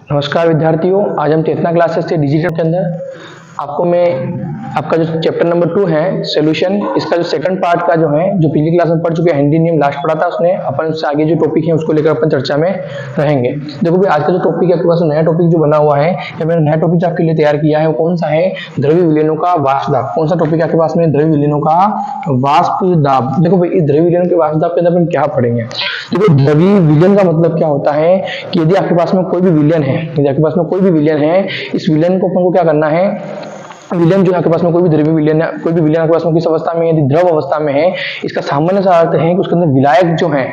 नमस्कार विद्यार्थियों, आज हम चेतना क्लासेस से डिजिटल के अंदर आपको मैं आपका जो चैप्टर नंबर 2 है सॉल्यूशन, इसका जो सेकंड पार्ट का जो है जो पिछली क्लास में पढ़ चुके हैं, हिंदी नियम लास्ट पढ़ा था उसने, अपन उससे आगे जो टॉपिक है उसको लेकर अपन चर्चा में रहेंगे। देखो भाई, आज का जो टॉपिक है आपके पास नया टॉपिक जो बना हुआ है या मैंने नया टॉपिक जो आपके लिए तैयार किया है वो कौन सा है? द्रव्य विलयनों का वाष्प दाब। कौन सा टॉपिक आपके पास में? द्रव्य विलयनों का वाष्प दाब। देखो भाई, इस द्रव्य विलयन के वाष्प दाब के अंदर अपन क्या पढ़ेंगे? देखो, द्रव्य विलयन का मतलब क्या होता है कि यदि आपके पास में कोई भी विलयन है, यदि आपके पास में कोई भी विलयन है, इस विलयन को अपन को क्या करना है? विलयन जो है आपके पास में कोई भी द्रव्य विलयन है, कोई भी विलयन आपके पास में किस अवस्था में, यदि द्रव अवस्था में है, इसका सामान्य सा अर्थ है कि उसके अंदर विलायक जो है,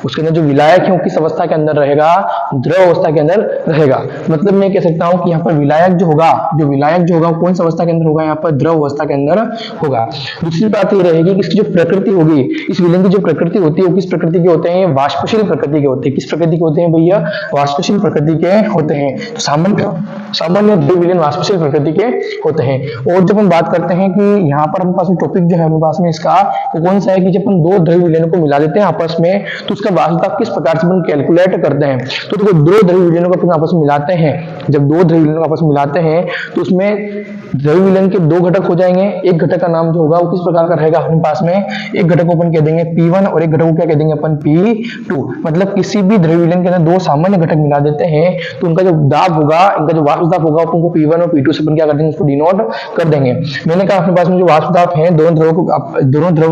उसके अंदर जो विलायक है वो किस अवस्था के अंदर रहेगा? द्रव अवस्था के अंदर रहेगा। मतलब मैं कह सकता हूं कि यहाँ पर विलायक जो होगा, वो कौन सी अवस्था के अंदर होगा? यहाँ पर द्रव अवस्था के अंदर होगा। दूसरी बात ये रहेगी कि इसकी जो प्रकृति होगी, इस विलयन की जो प्रकृति होती है वो किस प्रकृति के होते हैं? वाष्पशील प्रकृति के होते हैं। किस प्रकृति के होते हैं भैया? वाष्पशील प्रकृति के होते हैं। तो सामान्य द्रव्य विलयन वाष्पशील प्रकृति के होते हैं। और जब हम बात करते हैं कि यहाँ पर हमारे पास में टॉपिक जो है हमारे पास में इसका वो कौन सा है कि जब हम दो द्रव्य विलयनों को मिला देते हैं आपस में तो उसका वाष्प दाब किस प्रकार से हम कैलकुलेट करते हैं। तो देखो, दो द्रव्य विलयनों को आपस में मिलाते हैं, जब दो द्रव्य विलयनों को आपस में मिलाते हैं तो उसमें द्रव्य विलयन के दो घटक हो जाएंगे। एक घटक का नाम जो होगा वो किस प्रकार का रहेगा अपने पास में? एक घटक को अपन कह देंगे P1 और एक घटक को क्या कह देंगे अपन? P2। मतलब किसी भी द्रव्य विलयन के अंदर दो सामान्य घटक मिला देते हैं तो उनका जो दाब होगा, इनका जो वाष्प दाब होगा उनको P1 और P2 से अपन क्या कर देंगे? उसको डिनोट कर देंगे। मैंने कहा अपने पास में जो वाष्प दाब है दोनों द्रव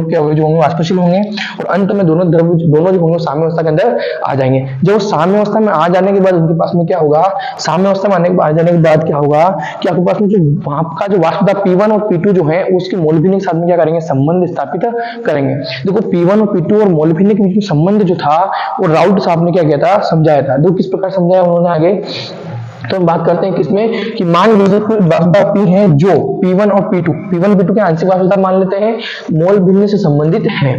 के जो होंगे वाष्पशील होंगे और अंत में दोनों जो होंगे साम्य अवस्था के अंदर आ जाएंगे। जब साम्य अवस्था में आ जाने के बाद उनके पास में क्या होगा? साम्य अवस्था में आ जाने के बाद क्या होगा कि आपके पास में जो आपका जो वाष्प दाब P1 और P2 जो है उसके मोलभिन्निक साथ में क्या करेंगे? संबंध स्थापित करेंगे। देखो, P1 और P2 और मोलभिन्निक के बीच में संबंध जो था वो राउल्ट साहब ने क्या किया था? समझाया था। देखो किस प्रकार समझाया उन्होंने आगे। तो हम बात करते हैं किसमें कि मान लीजिए कि वाष्प दाब P है जो P1 और P2 के आंशिक वाष्प दाब मान लेते हैं मोल भिन्न से संबंधित है।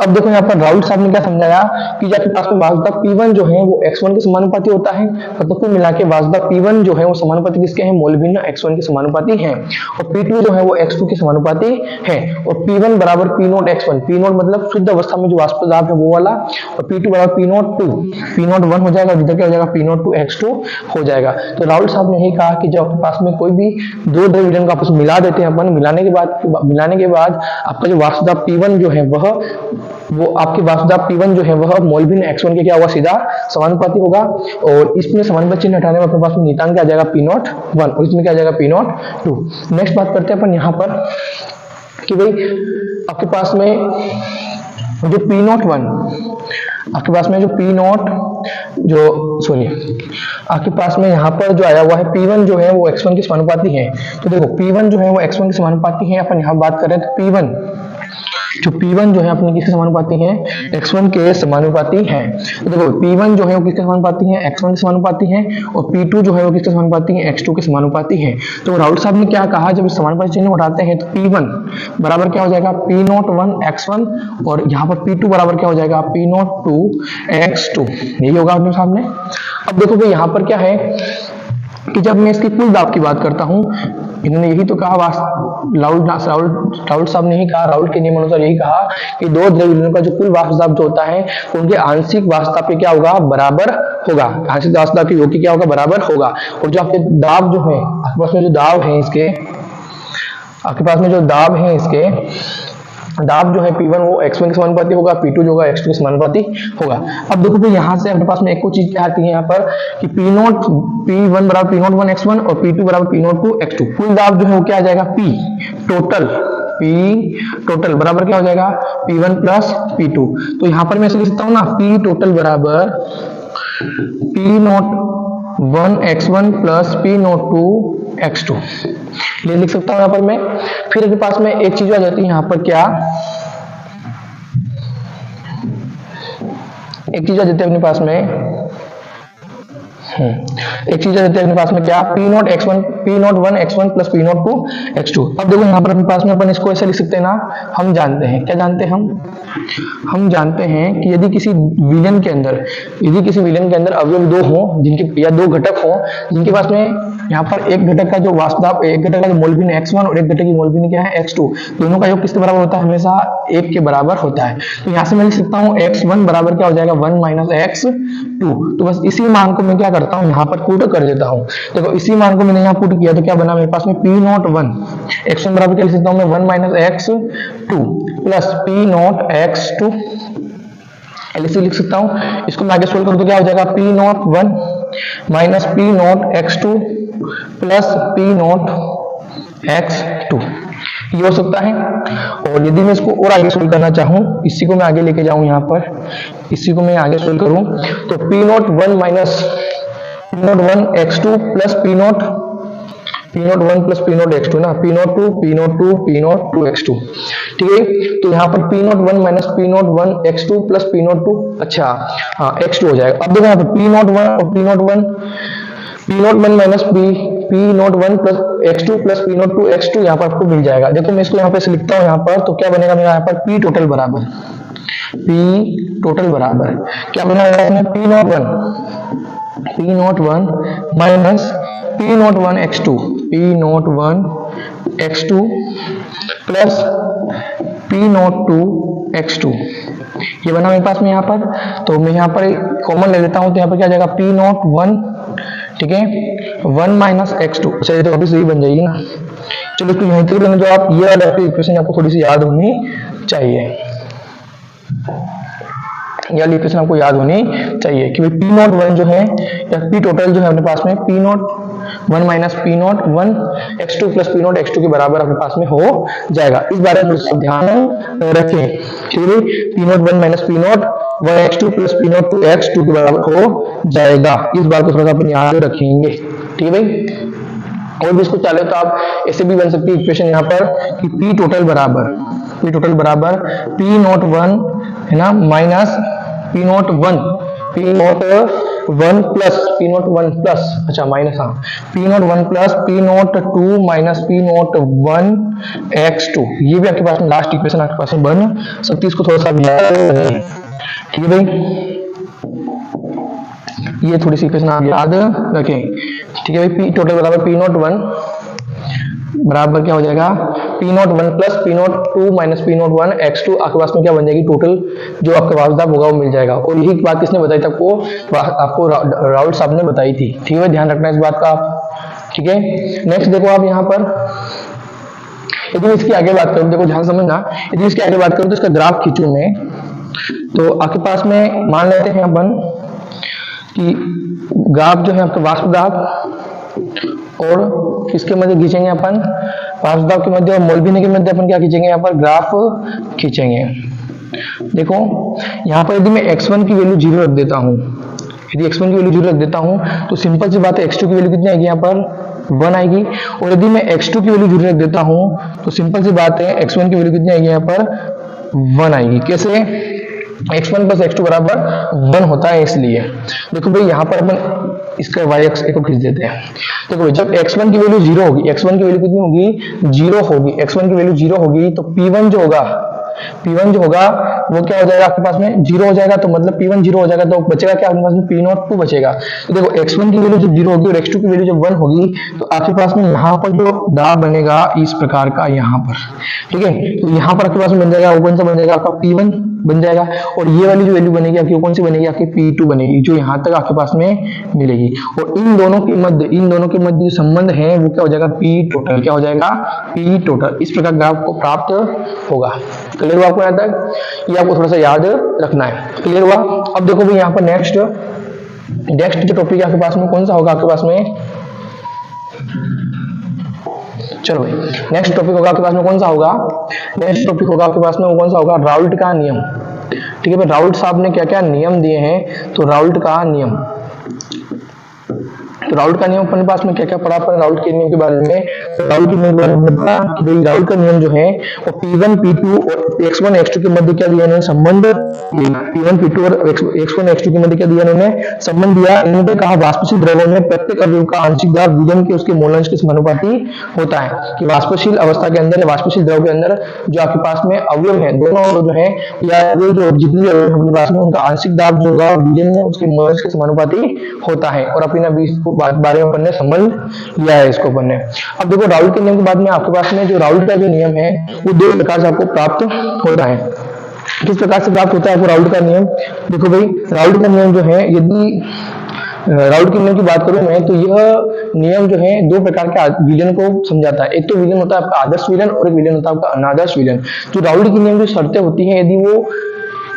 अब देखो यहाँ पर राउल्ट साहब ने क्या समझाया कि जब आपके पास में वाष्प दाब P1 जो है वो x1 के समानुपाती होता है, मतलब कुल मिला के वाष्प दाब P1 जो है वो समानुपाती किसके हैं? मोल भिन्न x1 के समानुपाती है। और P2 जो है वो x2 के समानुपाती है। और P1 बराबर P0 x1, P0 मतलब शुद्ध अवस्था में जो वाष्प दाब है वो वाला, और P2 बराबर P0 1 हो जाएगा, इधर क्या हो जाएगा? P0 x2 हो जाएगा। तो राहुल साहब ने यही कहा कि जब आपके पास में कोई भी दो द्रव्य विलयन को आपस में मिला देते हैं अपन, मिलाने के बाद आपका जो वाष्प दाब P1 जो है वो आपके वाष्प दाब P1 जो है वह मोल भिन्न x1 के क्या होगा? सीधा समानुपाती होगा। और इसमें समानुपाती चिन्ह हटाने में अपने पास में नियतांक क्या आ जाएगा? P0 1 और इसमें क्या आ जाएगा? P0 2। नेक्स्ट बात करते हैं अपन यहाँ पर कि भाई आपके पास में जो P0 1 आपके पास में जो आपके पास में यहाँ पर जो आया हुआ है P1 जो है वो x1 के समानुपाती है। तो देखो P1 जो है वो x1 के समानुपाती है। अपन यहाँ बात करें तो P1 जो है अपने किसके समानुपाती है? x1 के समानुपाती है। तो देखो P1 जो है वो किसके समानुपाती है? x1 के समानुपाती है। और P2 जो है वो किसके समानुपाती है? x2 के समानुपाती है। तो राहुल साहब ने क्या कहा, जब समानुपाती चिन्ह उठाते हैं तो P1 बराबर क्या हो जाएगा? P0 1 x1 और यहाँ पर P2 बराबर क्या हो जाएगा? P0 2 x2। यही होगा अपने सामने। अब देखो भाई यहाँ पर क्या है कि जब मैं इसकी कुल दाब की बात करता हूं, इन्होंने यही तो कहा, राहुल साहब ने ही कहा, राहुल के नियम अनुसार यही कहा कि दो द्रव्य विलयनों का जो कुल वाष्प दाब जो होता है उनके आंशिक वाष्प दाब पे क्या होगा? बराबर होगा। आंशिक वाष्प दाब की योग क्या होगा? बराबर होगा। और जो आपके दाब जो है आपके पास में जो दाब है इसके दाब जो है P1 वो x1 के समानुपाती होगा, P2 जो होगा x2 के समानुपाती होगा। अब देखो भाई यहाँ से अपने पास में एक और चीज क्या आती है यहाँ पर कि P1 बराबर P0 1 x1 और P2 बराबर P0 2 x2। कुल दाब जो है वो क्या आ जाएगा? P टोटल बराबर क्या हो जाएगा? P1 plus P2। तो यहाँ पर मैं ऐसे लिख सकता हूँ ना, P टोटल बराबर P0 1 x1 plus P0 2 x2 लिख सकता हूं यहाँ पर मैं। फिर इसके पास में एक चीज आ जाती है यहाँ पर क्या? एक चीज आ जाती है अपने पास में क्या? P0 1 x1 plus P0 2 x2। अब देखो यहाँ पर अपने पास में अपन इसको ऐसे लिख सकते हैं ना, हम जानते हैं क्या जानते हैं हम जानते हैं कि यदि किसी विलयन के अंदर अवयव दो हो जिनके या दो घटक हो जिनके पास में यहाँ पर एक घटक का जो वाष्प दाब, एक घटक का जो मोल भिन्न x1 और एक घटक की मोल भिन्न क्या है x2, दोनों का योग किसके बराबर होता है? हमेशा 1 के बराबर होता है। तो यहाँ से मैं लिख सकता हूँ x1 बराबर क्या हो जाएगा? 1 माइनस x2। तो बस इसी मान को मैं क्या करता हूँ, यहाँ पर पुट कर देता हूँ। देखो इसी मान को मैंने यहाँ पुट किया तो क्या बना मेरे पास में P नॉट 1, x1 बराबर क्या लिख सकता हूँ मैं? 1 minus x2 plus P not x2 ऐसे लिख सकता हूँ। इसको मैं आगे सोल्व करूँ तो क्या हो जाएगा? P not 1 minus P not x2 plus P not x2, ये हो सकता है। और यदि मैं इसको और आगे सोल्व करना चाहूँ, इसी को मैं आगे लेके जाऊँ, यहाँ पर इसी को मैं आगे सोल्व करूँ तो P not 1 minus P not 1 x2 plus P not 1 plus P not x2 ना, P not 2 P not 2 P not 2 x2, ठीक है। तो यहाँ पर P not 1 minus P not 1 x2 plus P not 2, अच्छा हाँ x2 हो जाएगा। अब देखो यहाँ पर P नॉट 1 और P not 1, P not 1 minus P not 1 plus x2 plus P not 2 x2 यहाँ पर आपको मिल जाएगा। देखो मैं इसको यहाँ पे से लिखता हूँ यहाँ पर, तो क्या बनेगा मेरा यहाँ पर? P टोटल बराबर क्या बनेगा? P not 1 minus P not 1 x2 plus P not 2 x2, ये बना मेरे पास में यहाँ पर। तो मैं यहाँ पर कॉमन ले लेता हूँ, तो यहाँ पर क्या जाएगा? P नॉट 1, ठीक है, 1 माइनस x2, अच्छा ये तो अभी सही बन जाएगी ना। चलो इसको यहीं तक लेंगे, जो आप ये वाला इक्वेशन आपको थोड़ी सी याद होनी चाहिए, या इक्वेशन आपको याद होनी चाहिए कि P नॉट 1 जो है या P टोटल जो है अपने पास में P not 1 minus P not 1 x2 plus P not x2 के बराबर अपने पास में हो जाएगा। इस बारे में ध्यान रखें, ठीक है। P not 1 minus P not 1 x2 plus P not 2 x2 के बराबर हो जाएगा। इस बार को थोड़ा सा अपन याद रखेंगे, ठीक है भाई। और भी इसको चाहे तो आप ऐसे भी बन सकती है इक्वेशन यहाँ पर कि P टोटल बराबर P नॉट 1 है ना माइनस P नॉट 1 प्लस, अच्छा माइनस, हाँ P not 1 plus P not 2 minus P not 1 x2, ये भी आपके पास में लास्ट इक्वेशन आपके पास में बन सकती है। इसको थोड़ा सा याद, ठीक है भाई, ये थोड़ी सी इक्वेशन आप याद रखें, ठीक है भाई। P टोटल बराबर P नॉट 1 बराबर क्या हो जाएगा? P not 1 plus P not 2 minus P not 1 x2, आपके पास में क्या बन जाएगी? टोटल जो आपका वाष्प दाब होगा वो मिल जाएगा। और यही बात किसने बताई थी आपको राहुल साहब ने बताई थी, ठीक है। ध्यान रखना इस बात का, ठीक है। नेक्स्ट देखो आप यहाँ पर, यदि इसकी आगे बात करूँ, देखो ध्यान समझना, यदि इसकी आगे बात करूँ तो इसका ग्राफ खींचूं मैं, तो आपके पास में मान लेते हैं अपन कि ग्राफ जो है आपका वाष्प दाब और किसके मध्य खींचेंगे अपन? वाष्प दाब के मध्य और मोल भिन्न के मध्य अपन क्या खींचेंगे? यहाँ पर ग्राफ खींचेंगे। देखो यहाँ पर यदि मैं x1 की वैल्यू 0 रख देता हूँ, यदि x1 की वैल्यू 0 रख देता हूँ तो सिंपल सी बात है x2 की वैल्यू कितनी आएगी? यहाँ पर 1 आएगी। और यदि मैं x2 की वैल्यू 0 रख देता हूँ तो सिंपल सी बात है x1 की वैल्यू कितनी आएगी? यहाँ पर 1 आएगी। कैसे? x1 प्लस x2 बराबर 1 होता है, इसलिए देखो भाई यहाँ पर अपन इसका y एक्स को खींच देते हैं। देखो जब x1 की वैल्यू 0 होगी, x1 की वैल्यू कितनी होगी? 0 होगी। x1 की वैल्यू 0 होगी तो P1 जो होगा वो क्या हो जाएगा? आपके पास में 0 हो जाएगा। तो मतलब P1 0 हो जाएगा तो बचेगा क्या आपके पास में? P नॉट 2 बचेगा। तो देखो x1 की वैल्यू जब 0 होगी और x2 की वैल्यू जब 1 होगी तो आपके पास में यहाँ पर जो दाब बनेगा इस प्रकार का, यहाँ पर, ठीक है। तो यहाँ पर आपके पास में बन जाएगा, वो कौन सा बन जाएगा? आपका P1 बन जाएगा। और ये वाली जो वैल्यू बनेगी आपकी, कौन सी बनेगी? आपकी P2 बनेगी, जो यहाँ तक आपके पास में मिलेगी। और इन दोनों के मध्य जो संबंध है वो क्या हो जाएगा? P total. क्या हो जाएगा? P total. इस प्रकार ग्राफ को प्राप्त होगा। क्लियर हुआ आपको यहाँ तक? ये आपको थोड़ा सा याद रखना है। क्लियर हुआ? अब देखो भाई यहाँ पर नेक्स्ट जो टॉपिक आपके पास में कौन सा होगा? आपके पास में, चलो भाई नेक्स्ट टॉपिक होगा आपके पास में कौन सा होगा? नेक्स्ट टॉपिक होगा आपके पास में वो कौन सा होगा? राउल्ट का नियम, ठीक है भाई। राउल्ट साहब ने क्या क्या नियम दिए हैं? तो राउल्ट का नियम, तो राउल्ट का नियम अपने पास में क्या क्या पढ़ा अपन राउल्ट के नियम के बारे में? राउल्ट के नियम के बारे में पढ़ा कि भाई राउल्ट का नियम जो है वो P1 P2 और x1 x2 के मध्य क्या दिया इन्होंने? संबंध दिया। P1 P2 और x1 x2 के मध्य क्या दिया इन्होंने? संबंध दिया। इन्होंने कहा वाष्पशील द्रव्यों में प्रत्येक अवयव का आंशिक दाब विघन के उसके मोलांश के समानुपाती होता है। कि वाष्पशील अवस्था के अंदर, वाष्पशील द्रव के अंदर जो आपके पास में अवयव है, दोनों अवयव जो है या वो जो जितने अवयव हमारे पास में, उनका आंशिक दाब जो होगा विघन में उसके मोलांश के समानुपाती होता है। और अपना बारे में अपन ने समझ लिया है इसको अपन ने। अब देखो राउल्ट के नियम के बाद में आपके पास में जो राउल्ट का जो नियम है वो दो प्रकार से आपको प्राप्त होता है। किस प्रकार से प्राप्त होता है आपको राउल्ट का नियम? देखो भाई, राउल्ट का नियम जो है, यदि राउल्ट के नियम की बात करूं मैं, तो यह नियम जो है दो प्रकार के विलेन को समझाता है। एक तो विलेन होता है आपका आदर्श विलेन और एक विलेन होता है आपका अनादर्श विलेन। जो राउल्ट के नियम जो शर्तें होती हैं, यदि वो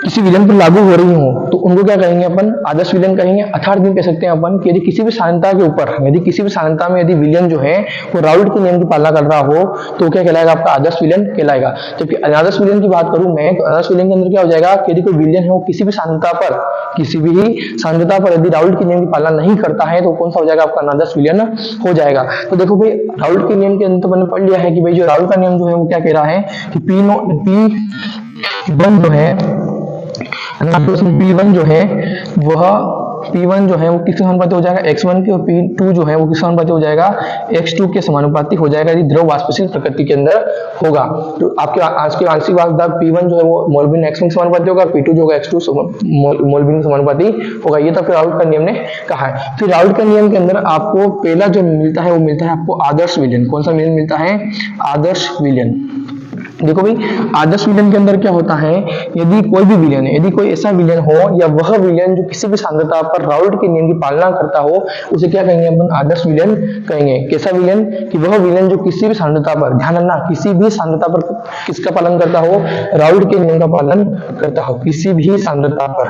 किसी विलेन पर लागू हो रही हो तो उनको क्या कहेंगे अपन? आदर्श विलेन कहेंगे। अर्थात कह सकते हैं अपन कि यदि किसी भी सांद्रता के ऊपर, यदि किसी भी सांद्रता में यदि विलेन जो है वो राउल्ट के नियम की पालना कर रहा हो तो क्या कहलाएगा? आपका आदर्श विलेन कहलाएगा। जबकि अनादर्श विलेन की बात करूं मैं, तो आदर्श विलेन के अंदर क्या हो जाएगा कि यदि कोई विलेन है वो किसी भी सांद्रता पर यदि राउल्ट के नियम की पालना नहीं करता है तो कौन सा हो जाएगा? आपका अनादर्श विलेन हो जाएगा। तो देखो भाई, राउल्ट के नियम के अंदर मैंने पढ़ लिया है कि भाई जो राउल्ट का नियम जो है वो क्या कह रहा है कि P1 जो है, P1 जो है वो किसके समानुपाती हो जाएगा? x1 के, और P2 जो है वो किसके समानुपाती हो जाएगा? x2 के समानुपाती हो जाएगा यदि द्रव वाष्पशील प्रकृति के अंदर होगा। तो आपके आज के आंशिक वाष्प दाब P1 जो है वो मोलबिन x1 के समानुपाती होगा, P2 जो होगा x2 मोलबिन के समानुपाती होगा। ये तो फिर राउल्ट का नियम ने कहा है। फिर राउल्ट का नियम के अंदर आपको पहला जो मिलता है वो मिलता है आपको आदर्श विलेन। कौन सा विलेन मिलता है? आदर्श विलेन। देखो भाई, आदर्श विलेन के अंदर क्या होता है, यदि कोई भी विलेन है, यदि कोई ऐसा विलेन हो या वह विलेन जो किसी भी सांद्रता पर राउल्ट के नियम की पालना करता हो, उसे क्या कहेंगे अपन? आदर्श विलेन कहेंगे। कैसा विलेन? कि वह विलेन जो किसी भी सांद्रता पर, ध्यान रखना, किसी भी सांद्रता पर किसका पालन करता हो? राउल्ट के नियम का पालन करता हो। किसी भी सांद्रता पर,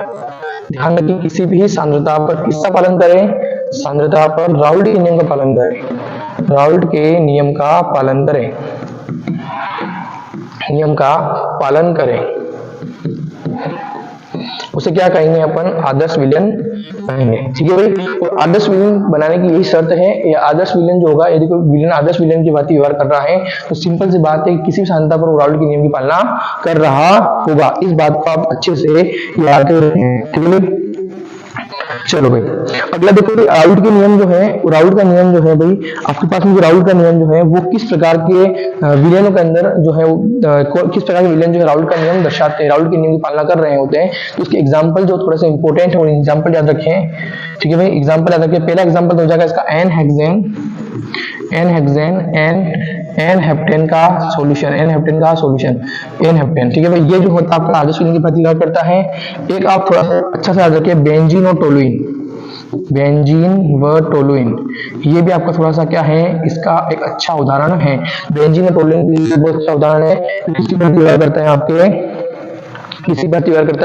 ध्यान रखिए, किसी भी सांद्रता पर किसका पालन करें? सांद्रता पर राउल्ट के नियम का पालन करें। राउल्ट के नियम का पालन करें, नियम का पालन करें, उसे क्या कहेंगे अपन? आदर्श विलेन कहेंगे। ठीक है भाई। और आदर्श विलेन बनाने की यही शर्त है। या आदर्श विलेन जो होगा, यदि कोई विलेन आदर्श विलेन की बात व्यवहार कर रहा है तो सिंपल सी बात है कि किसी भी सांद्रता पर वो राउल्ट के नियम की पालना कर रहा होगा। इस बात को आप अच्छे से याद रखें। ठीक है भाई। चलो भाई, अगला देखो भाई, राउल्ट के नियम जो है, राउल्ट का नियम जो है भाई, आपके पास में जो राउल्ट का नियम जो है वो किस प्रकार के विलेनों के अंदर जो है किस प्रकार के विलेन जो है राउल्ट का नियम दर्शाते हैं, राउल्ट के नियम की पालना कर रहे होते हैं। तो उसके एग्जांपल जो थोड़ा सा इंपॉर्टेंट है, वो एग्जांपल याद रखें। ठीक है भाई, एग्जांपल याद रखें। पहला एग्जांपल हो जाएगा इसका एन हेक्सेन एन हेप्टेन का सॉल्यूशन, एन हेप्टेन। ठीक है भाई, ये जो होता है आपका आदर्श विलेन की प्रतिक्रिया करता है। एक आप थोड़ा सा अच्छा से याद रखिए, बेंजीन और टोलुइन, ये भी आपका थोड़ा सा क्या है, इसका एक अच्छा उदाहरण है। बेंजीन और टोलुइन बहुत अच्छा उदाहरण है। किसी पर व्यवहार करते हैं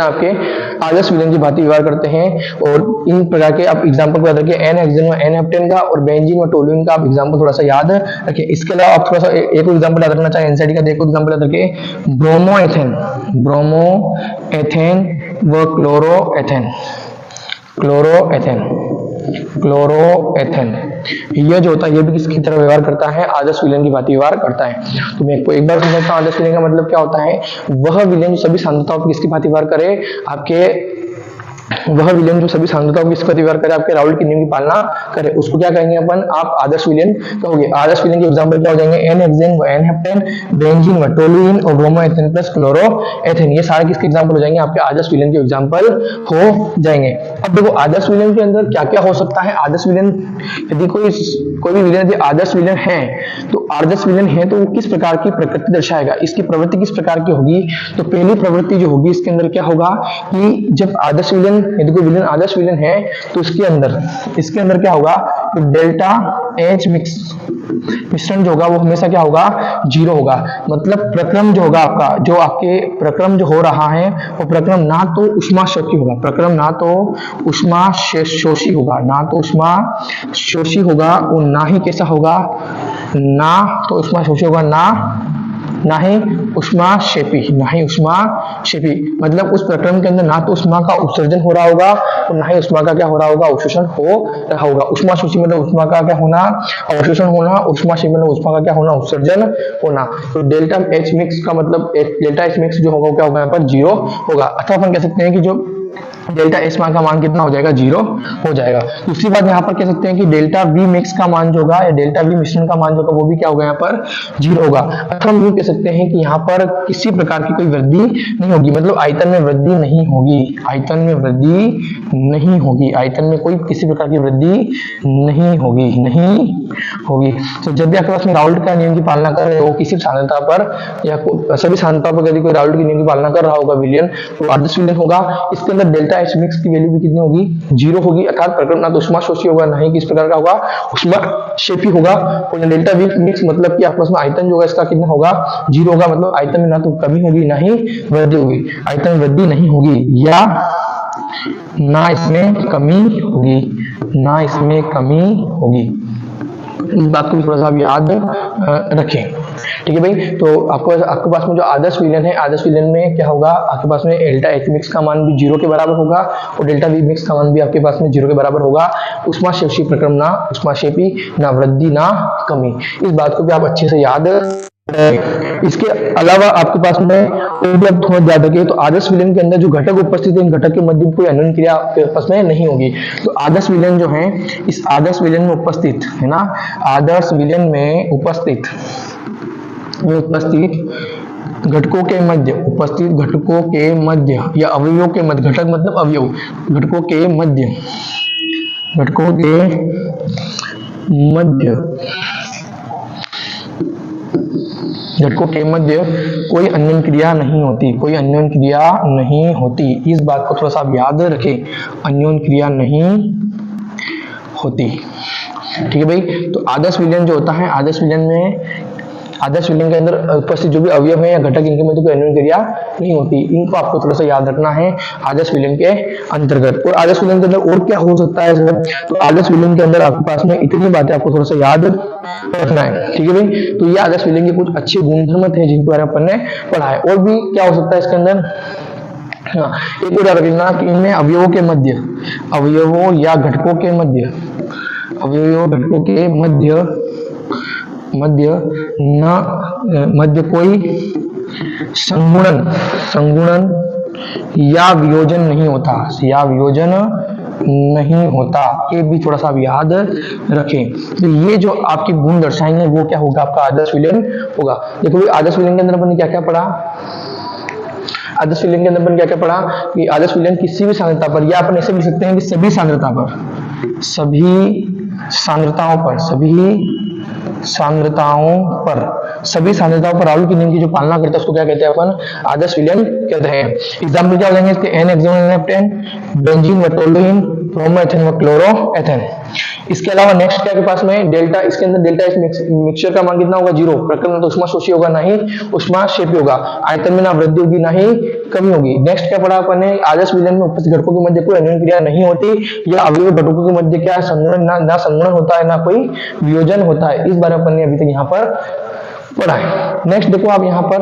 आपके आदर्श विलेन की भांति व्यवहार करते हैं। और इन प्रकार के आप एग्जांपल को याद रखिए, एन हेक्सेन और एन हेप्टेन का और बेंजीन और टोलुइन का आप एग्जांपल थोड़ा सा याद रखिए। इसके अलावा आप थोड़ा सा एक एग्जांपल याद रखना चाहिए एनसीईआरटी का, देखो एग्जांपल याद रखिए, ब्रोमोएथेन व क्लोरोएथेन, ये जो होता है ये भी किसकी तरह व्यवहार करता है? आदर्श विलेन की भांति व्यवहार करता है। तो मैं एक बार समझाता हूँ आदर्श विलेन का मतलब क्या होता है। वह विलेन जो सभी सांद्रताओं पर किसकी भांति व्यवहार करे? वह विलेन जो सभी सांद्रताओं की भांति व्यवहार करे, आपके राउल्ट के नियम की पालना करे, उसको क्या कहेंगे अपन? आप आदर्श विलेन कहोगे। आदर्श विलेन के एग्जांपल क्या हो जाएंगे? एन हेक्सेन व एन हेप्टेन, बेंजीन व टोलुइन और ब्रोमोएथेन प्लस क्लोरोएथेन, ये सारे किसके एग्जांपल हो जाएंगे? आपके आदर्श विलेन के एग्जांपल हो जाएंगे। अब देखो आदर्श विलेन के अंदर क्या क्या हो सकता है। आदर्श विलेन, यदि कोई भी विलेन यदि आदर्श विलेन है तो वो किस प्रकार की प्रकृति दर्शाएगा, इसकी प्रवृत्ति किस प्रकार की होगी? तो पहली प्रवृत्ति जो होगी इसके अंदर क्या होगा कि जब आदर्श विलेन, यदि कोई विलेन आदर्श विलेन है तो इसके अंदर क्या होगा? तो डेल्टा एच मिश्रण जो होगा वो हमेशा क्या होगा? 0 होगा। मतलब प्रक्रम जो होगा आपका, जो आपके प्रक्रम जो हो रहा है वो प्रक्रम ना तो ऊष्माशोषी होगा, और ना ही कैसा होगा? ना तो ऊष्माशोषी होगा, ना ही ऊष्माक्षेपी। मतलब उस प्रक्रम के अंदर ना तो ऊष्मा का उत्सर्जन हो रहा होगा और ना ही ऊष्मा का क्या हो रहा होगा? अवशोषण हो रहा होगा। ऊष्माशोषी मतलब ऊष्मा का क्या होना? अवशोषण होना। ऊष्माक्षेपी मतलब ऊष्मा का क्या होना? उत्सर्जन होना। तो डेल्टा एच मिक्स का मतलब डेल्टा एच मिक्स जो होगा क्या होगा? यहाँ पर 0 होगा। अथवा अपन कह सकते हैं कि जो डेल्टा एस का मान कितना हो जाएगा, 0 हो जाएगा। दूसरी बात यहाँ पर कह सकते हैं कि डेल्टा वी मिक्स का मान जो होगा या डेल्टा वी मिश्रण का मान जो होगा वो भी क्या होगा, यहाँ पर 0 होगा। अथवा हम ये कह सकते हैं कि यहाँ पर किसी प्रकार की कोई वृद्धि नहीं होगी, मतलब आयतन में वृद्धि नहीं होगी, आयतन में वृद्धि नहीं होगी, आयतन में कोई किसी प्रकार की वृद्धि नहीं होगी, नहीं होगी। तो जब भी आपके पास में राउल्ट का नियम की पालना कर रहे हो किसी सांद्रता पर या सभी सांद्रता पर यदि कोई राउल्ट के नियम की पालना कर रहा होगा विलयन, तो आदर्श विलयन होगा। इसके अंदर डेल्टा एच मिक्स की वैल्यू भी कितनी होगी, 0 होगी, अर्थात प्रक्रम ना तो उष्माशोषी होगा ना ही किस प्रकार का होगा, उष्माक्षेपी होगा। और डेल्टा वी मिक्स मतलब कि आपके पास में आयतन जो है इसका कितना होगा, 0 होगा, मतलब आयतन में ना तो कमी होगी ना ही वृद्धि होगी, आयतन में वृद्धि नहीं होगी या ना इसमें कमी होगी, ना इसमें कमी होगी। इस बात को भी थोड़ा सा आप याद रखें, ठीक है भाई। तो आपके पास में जो आदर्श विलयन है, आदर्श विलयन में क्या होगा, आपके पास में डेल्टा एच मिक्स का मान भी 0 के बराबर होगा और डेल्टा वी मिक्स का मान भी आपके पास में 0 के बराबर होगा। उष्माक्षेपी प्रक्रम ना उष्माक्षेपी, ना वृद्धि ना कमी। इस बात को भी आप अच्छे से याद। इसके अलावा आपके पास में थोड़ा याद रखिए, तो आदर्श विलयन के अंदर जो घटक उपस्थित है, इन घटक के मध्य कोई अन्योन्य क्रिया आपके पास में नहीं होगी। तो आदर्श विलयन जो है, इस आदर्श विलयन में उपस्थित है ना, आदर्श विलयन में उपस्थित घटकों के मध्य, उपस्थित घटकों के मध्य या अवयवों के मध्य, घटक मतलब अवयव, घटकों के मध्य, घटकों के मध्य, घटकों के मध्य कोई अन्योन्य क्रिया नहीं होती, कोई अन्योन्य क्रिया नहीं होती। इस बात को थोड़ा सा आप याद रखें, अन्योन्य क्रिया नहीं होती, ठीक है भाई। तो आदर्श विलयन जो होता है, आदर्श विलयन में, आदर्श विलयन के अंदर उपस्थित जो भी अवयव है या घटक, इनके मध्य कोई अन्योन्य क्रिया नहीं होती। इनको आपको थोड़ा सा याद रखना है आदर्श विलयन के अंतर्गत। और आदर्श विलयन के अंदर और क्या हो सकता है सर, तो आदर्श विलयन के अंदर आपके पास में इतनी बातें आपको थोड़ा सा याद रखना है, ठीक है भाई। तो ये आदर्श विलयन के कुछ अच्छे गुणधर्म थे जिनके बारे में अपन ने पढ़ा है। और भी क्या हो सकता है इसके अंदर, एक और याद रखना कि इनमें अवयवों के मध्य, अवयवों या घटकों के मध्य, अवयवों घटकों के मध्य कोई संगुणन या वियोजन नहीं होता, या वियोजन नहीं होता। ये भी थोड़ा सा आप याद रखें। तो ये जो आपके गुण दर्शाएंगे वो क्या होगा, आपका आदर्श विलयन होगा। देखो भाई, आदर्श विलयन के अंदर अपन ने क्या क्या पढ़ा, आदर्श विलयन के अंदर अपन क्या क्या पढ़ा कि आदर्श विलयन किसी भी सांद्रता पर, या अपन ऐसे लिख सकते हैं कि सभी सांद्रता पर, सभी सांद्रताओं पर, सभी सांद्रताओं पर, सभी सांद्रताओं पर राउल्ट के नियम की जो पालना करता है उसको क्या कहते हैं अपन, आदर्श विलयन कहते हैं। एग्जाम्पल क्या हो जाएंगे इसके, एन हेक्सेन नेप्टेन, बेंजीन व टोलुइन, ब्रोमोएथेन व क्लोरोएथेन। इसके अलावा नेक्स्ट क्या के पास में डेल्टा, इसके अंदर डेल्टा एच मिक्सचर का मान कितना होगा, 0। प्रक्रम तो उष्माशोषी होगा ना ही उष्माक्षेपी होगा, आयतन में ना वृद्धि होगी ना ही कमी होगी। नेक्स्ट क्या पढ़ा अपन ने, आदर्श विलयन में उपस्थित घटकों के मध्य कोई अन्योन्य क्रिया नहीं होती, या अवयव घटकों के मध्य क्या संगुणन ना संगुणन होता है, ना कोई वियोजन होता है। इस बारे में अपन ने अभी तक यहाँ पर पढ़ा है। नेक्स्ट देखो आप यहाँ पर,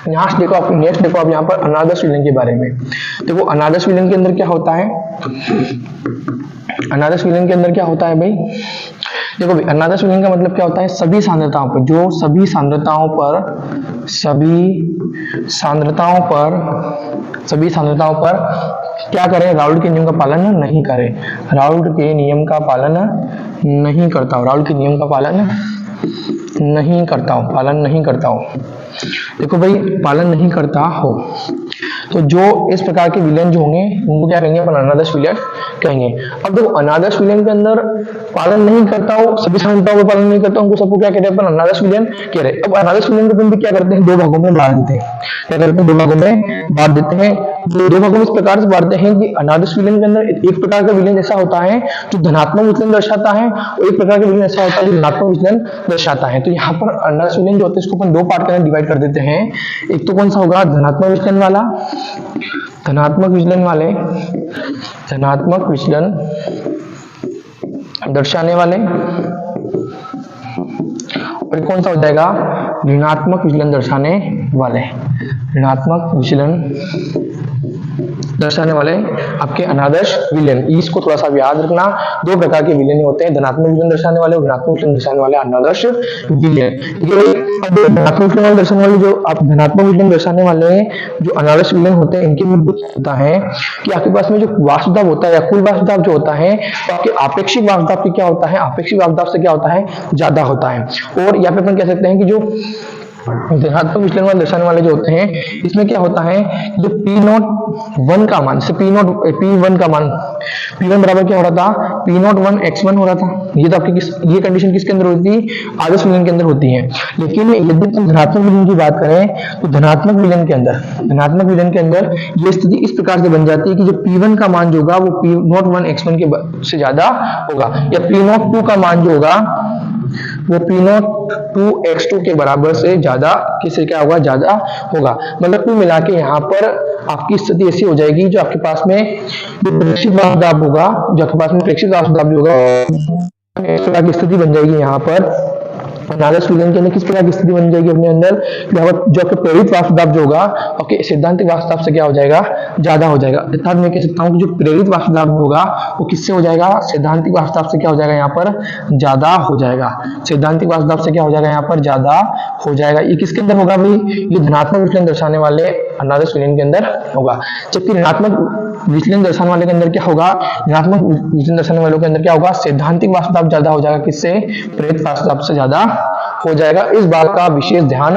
नेक्स्ट देखो आप यहाँ पर अनादर्श विलयन के बारे में। देखो अनादर्श विलयन के अंदर क्या होता है, अनादर्श विलयन के अंदर क्या होता है भाई, देखो भाई अनादर्श विलयन का मतलब क्या होता है, सभी सांद्रताओं पर, जो सभी सांद्रताओं पर क्या करें, राउल्ट के नियम का पालन नहीं करें, राउल्ट के नियम का पालन नहीं करता हूं, राउल्ट के नियम का पालन नहीं करता हूं, पालन नहीं करता हूं। देखो भाई, पालन नहीं करता हो तो जो इस प्रकार के विलयन जो होंगे उनको क्या कहेंगे अपन, अनादर्श विलयन कहेंगे। अब देखो अनादर्श विलयन के अंदर पालन नहीं करता हो, सभी सांद्रताओं को पालन नहीं करता, उनको सबको क्या कहते हैं अपन, अनादर्श विलयन कह रहे हैं। अब अनादर्श विलयन को अपन भी क्या करते हैं, दो भागों में बांट देते हैं। क्या करते हैं, दो भागों में बांट देते हैं। दो भागों में इस प्रकार से बांटते हैं कि अनादर्श विलयन के अंदर एक प्रकार का विलयन ऐसा होता है जो धनात्मक विचलन दर्शाता है, और एक प्रकार का विलयन ऐसा होता है जो ऋणात्मक विचलन दर्शाता है। तो यहाँ पर अनादर्श विलयन जो होता है इसको अपन दो पार्ट के अंदर डिवाइड कर देते हैं। एक तो कौन सा होगा, धनात्मक विचलन वाला, धनात्मक विचलन वाले, धनात्मक विचलन दर्शाने वाले, और कौन सा हो जाएगा, ऋणात्मक विचलन दर्शाने वाले, ऋणात्मक विचलन दर्शाने वाले आपके अनादर्श विलयन, इसको थोड़ा सा याद रखना। दो प्रकार के विलयन होते हैं, धनात्मक विलयन दर्शाने वाले और ऋणात्मक विलयन दर्शाने वाले अनादर्श विलयन। अब धनात्मक विलयन दर्शाने वाले जो आप धनात्मक विलयन दर्शाने वाले जो अनादर्श विलयन होते हैं, इनके में होता है कि आपके पास में जो वाष्प दाब होता है या कुल वाष्प दाब जो होता है, तो आपके आपेक्षिक वाष्प दाब क्या होता है, आपेक्षिक वाष्प दाब से क्या होता है, ज्यादा होता है। और यहाँ पे अपन कह सकते हैं कि जो धनात्मक विचलन वाले दर्शाने वाले जो होते हैं, इसमें क्या होता है, जो P01 का मान से P1 का मान P1 बराबर क्या हो रहा था, P01 x1 हो रहा था। ये तो आपकी ये कंडीशन किसके अंदर होती है, आदर्श विलयन के अंदर होती है। लेकिन यदि हम धनात्मक विलयन की बात करें तो धनात्मक विलयन के अंदर ये स्थिति इस प्रकार से बन जाती है कि जो P1 का मान जो होगा वो P01 x1 के से ज्यादा होगा, या P02 का मान जो होगा वो P02 x2 के बराबर से ज्यादा किससे क्या होगा, ज्यादा होगा। मतलब कुल मिला के यहाँ पर आपकी स्थिति ऐसी हो जाएगी, जो आपके पास में जो प्रेक्षित वाष्प दाब होगा, जो आपके पास में प्रेक्षित वाष्प दाब होगा, इस प्रकार की स्थिति बन जाएगी। यहाँ पर अनादर्श विलयन के अंदर किस प्रकार की स्थिति बन जाएगी अपने अंदर, जो आपका प्रेरित वाष्प दाब जो होगा ओके सैद्धांतिक वाष्प दाब से क्या हो जाएगा, ज्यादा हो जाएगा। अर्थात मैं कह सकता हूँ कि जो प्रेरित वाष्प दाब होगा वो किससे हो जाएगा, सैद्धांतिक वाष्प दाब से क्या हो जाएगा, यहाँ पर ज्यादा हो जाएगा। सैद्धांतिक वाष्प दाब से क्या हो जाएगा, यहाँ पर ज्यादा हो जाएगा। ये किसके अंदर होगा भाई, ये धनात्मक विचलन दर्शाने वाले अनादर्श विलयन के अंदर होगा। जबकि ऋणात्मक विचलन दर्शाने वाले के अंदर क्या होगा, ऋणात्मक विचलन दर्शाने वालों के अंदर क्या होगा, सैद्धांतिक वाष्प दाब ज्यादा हो जाएगा, किससे, प्रेरित वाष्प दाब से ज्यादा हो जाएगा। इस बात का विशेष ध्यान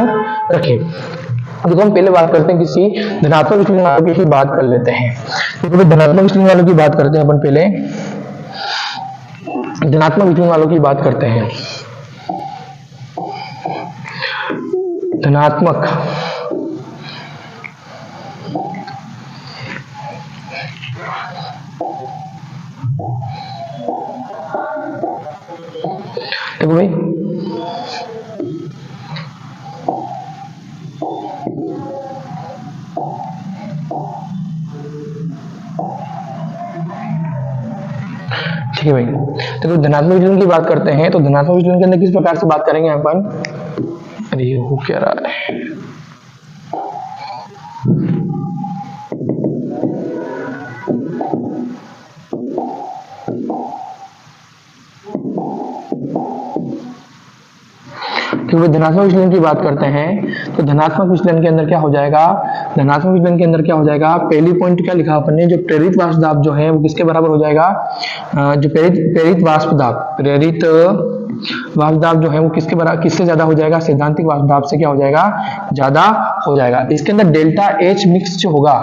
रखें। देखो हम पहले बात करते हैं किसी धनात्मक विचलन वालों की बात कर लेते हैं। देखो धनात्मक विचलन वालों की बात करते हैं अपन, पहले धनात्मक विचलन वालों की बात करते हैं। धनात्मक देखो भाई ठीक है भाई, तो धनात्मक विचलन की बात करते हैं। तो धनात्मक विचलन के अंदर किस प्रकार से बात करेंगे अपन, अरे वो क्या रहा है, क्योंकि धनात्मक विचलन की बात करते हैं तो धनात्मक विचलन के अंदर क्या हो जाएगा, धनात्मक विचलन के अंदर क्या हो जाएगा, पहली पॉइंट क्या लिखा अपन ने, जो प्रेरित वाष्प दाब जो है वो किसके बराबर हो जाएगा, जो प्रेरित वाष्प दाब जो है वो किसके बराबर, किससे ज्यादा हो जाएगा, सैद्धांतिक वाष्प दाब से क्या हो जाएगा, ज्यादा हो जाएगा। इसके अंदर डेल्टा एच मिक्स जो होगा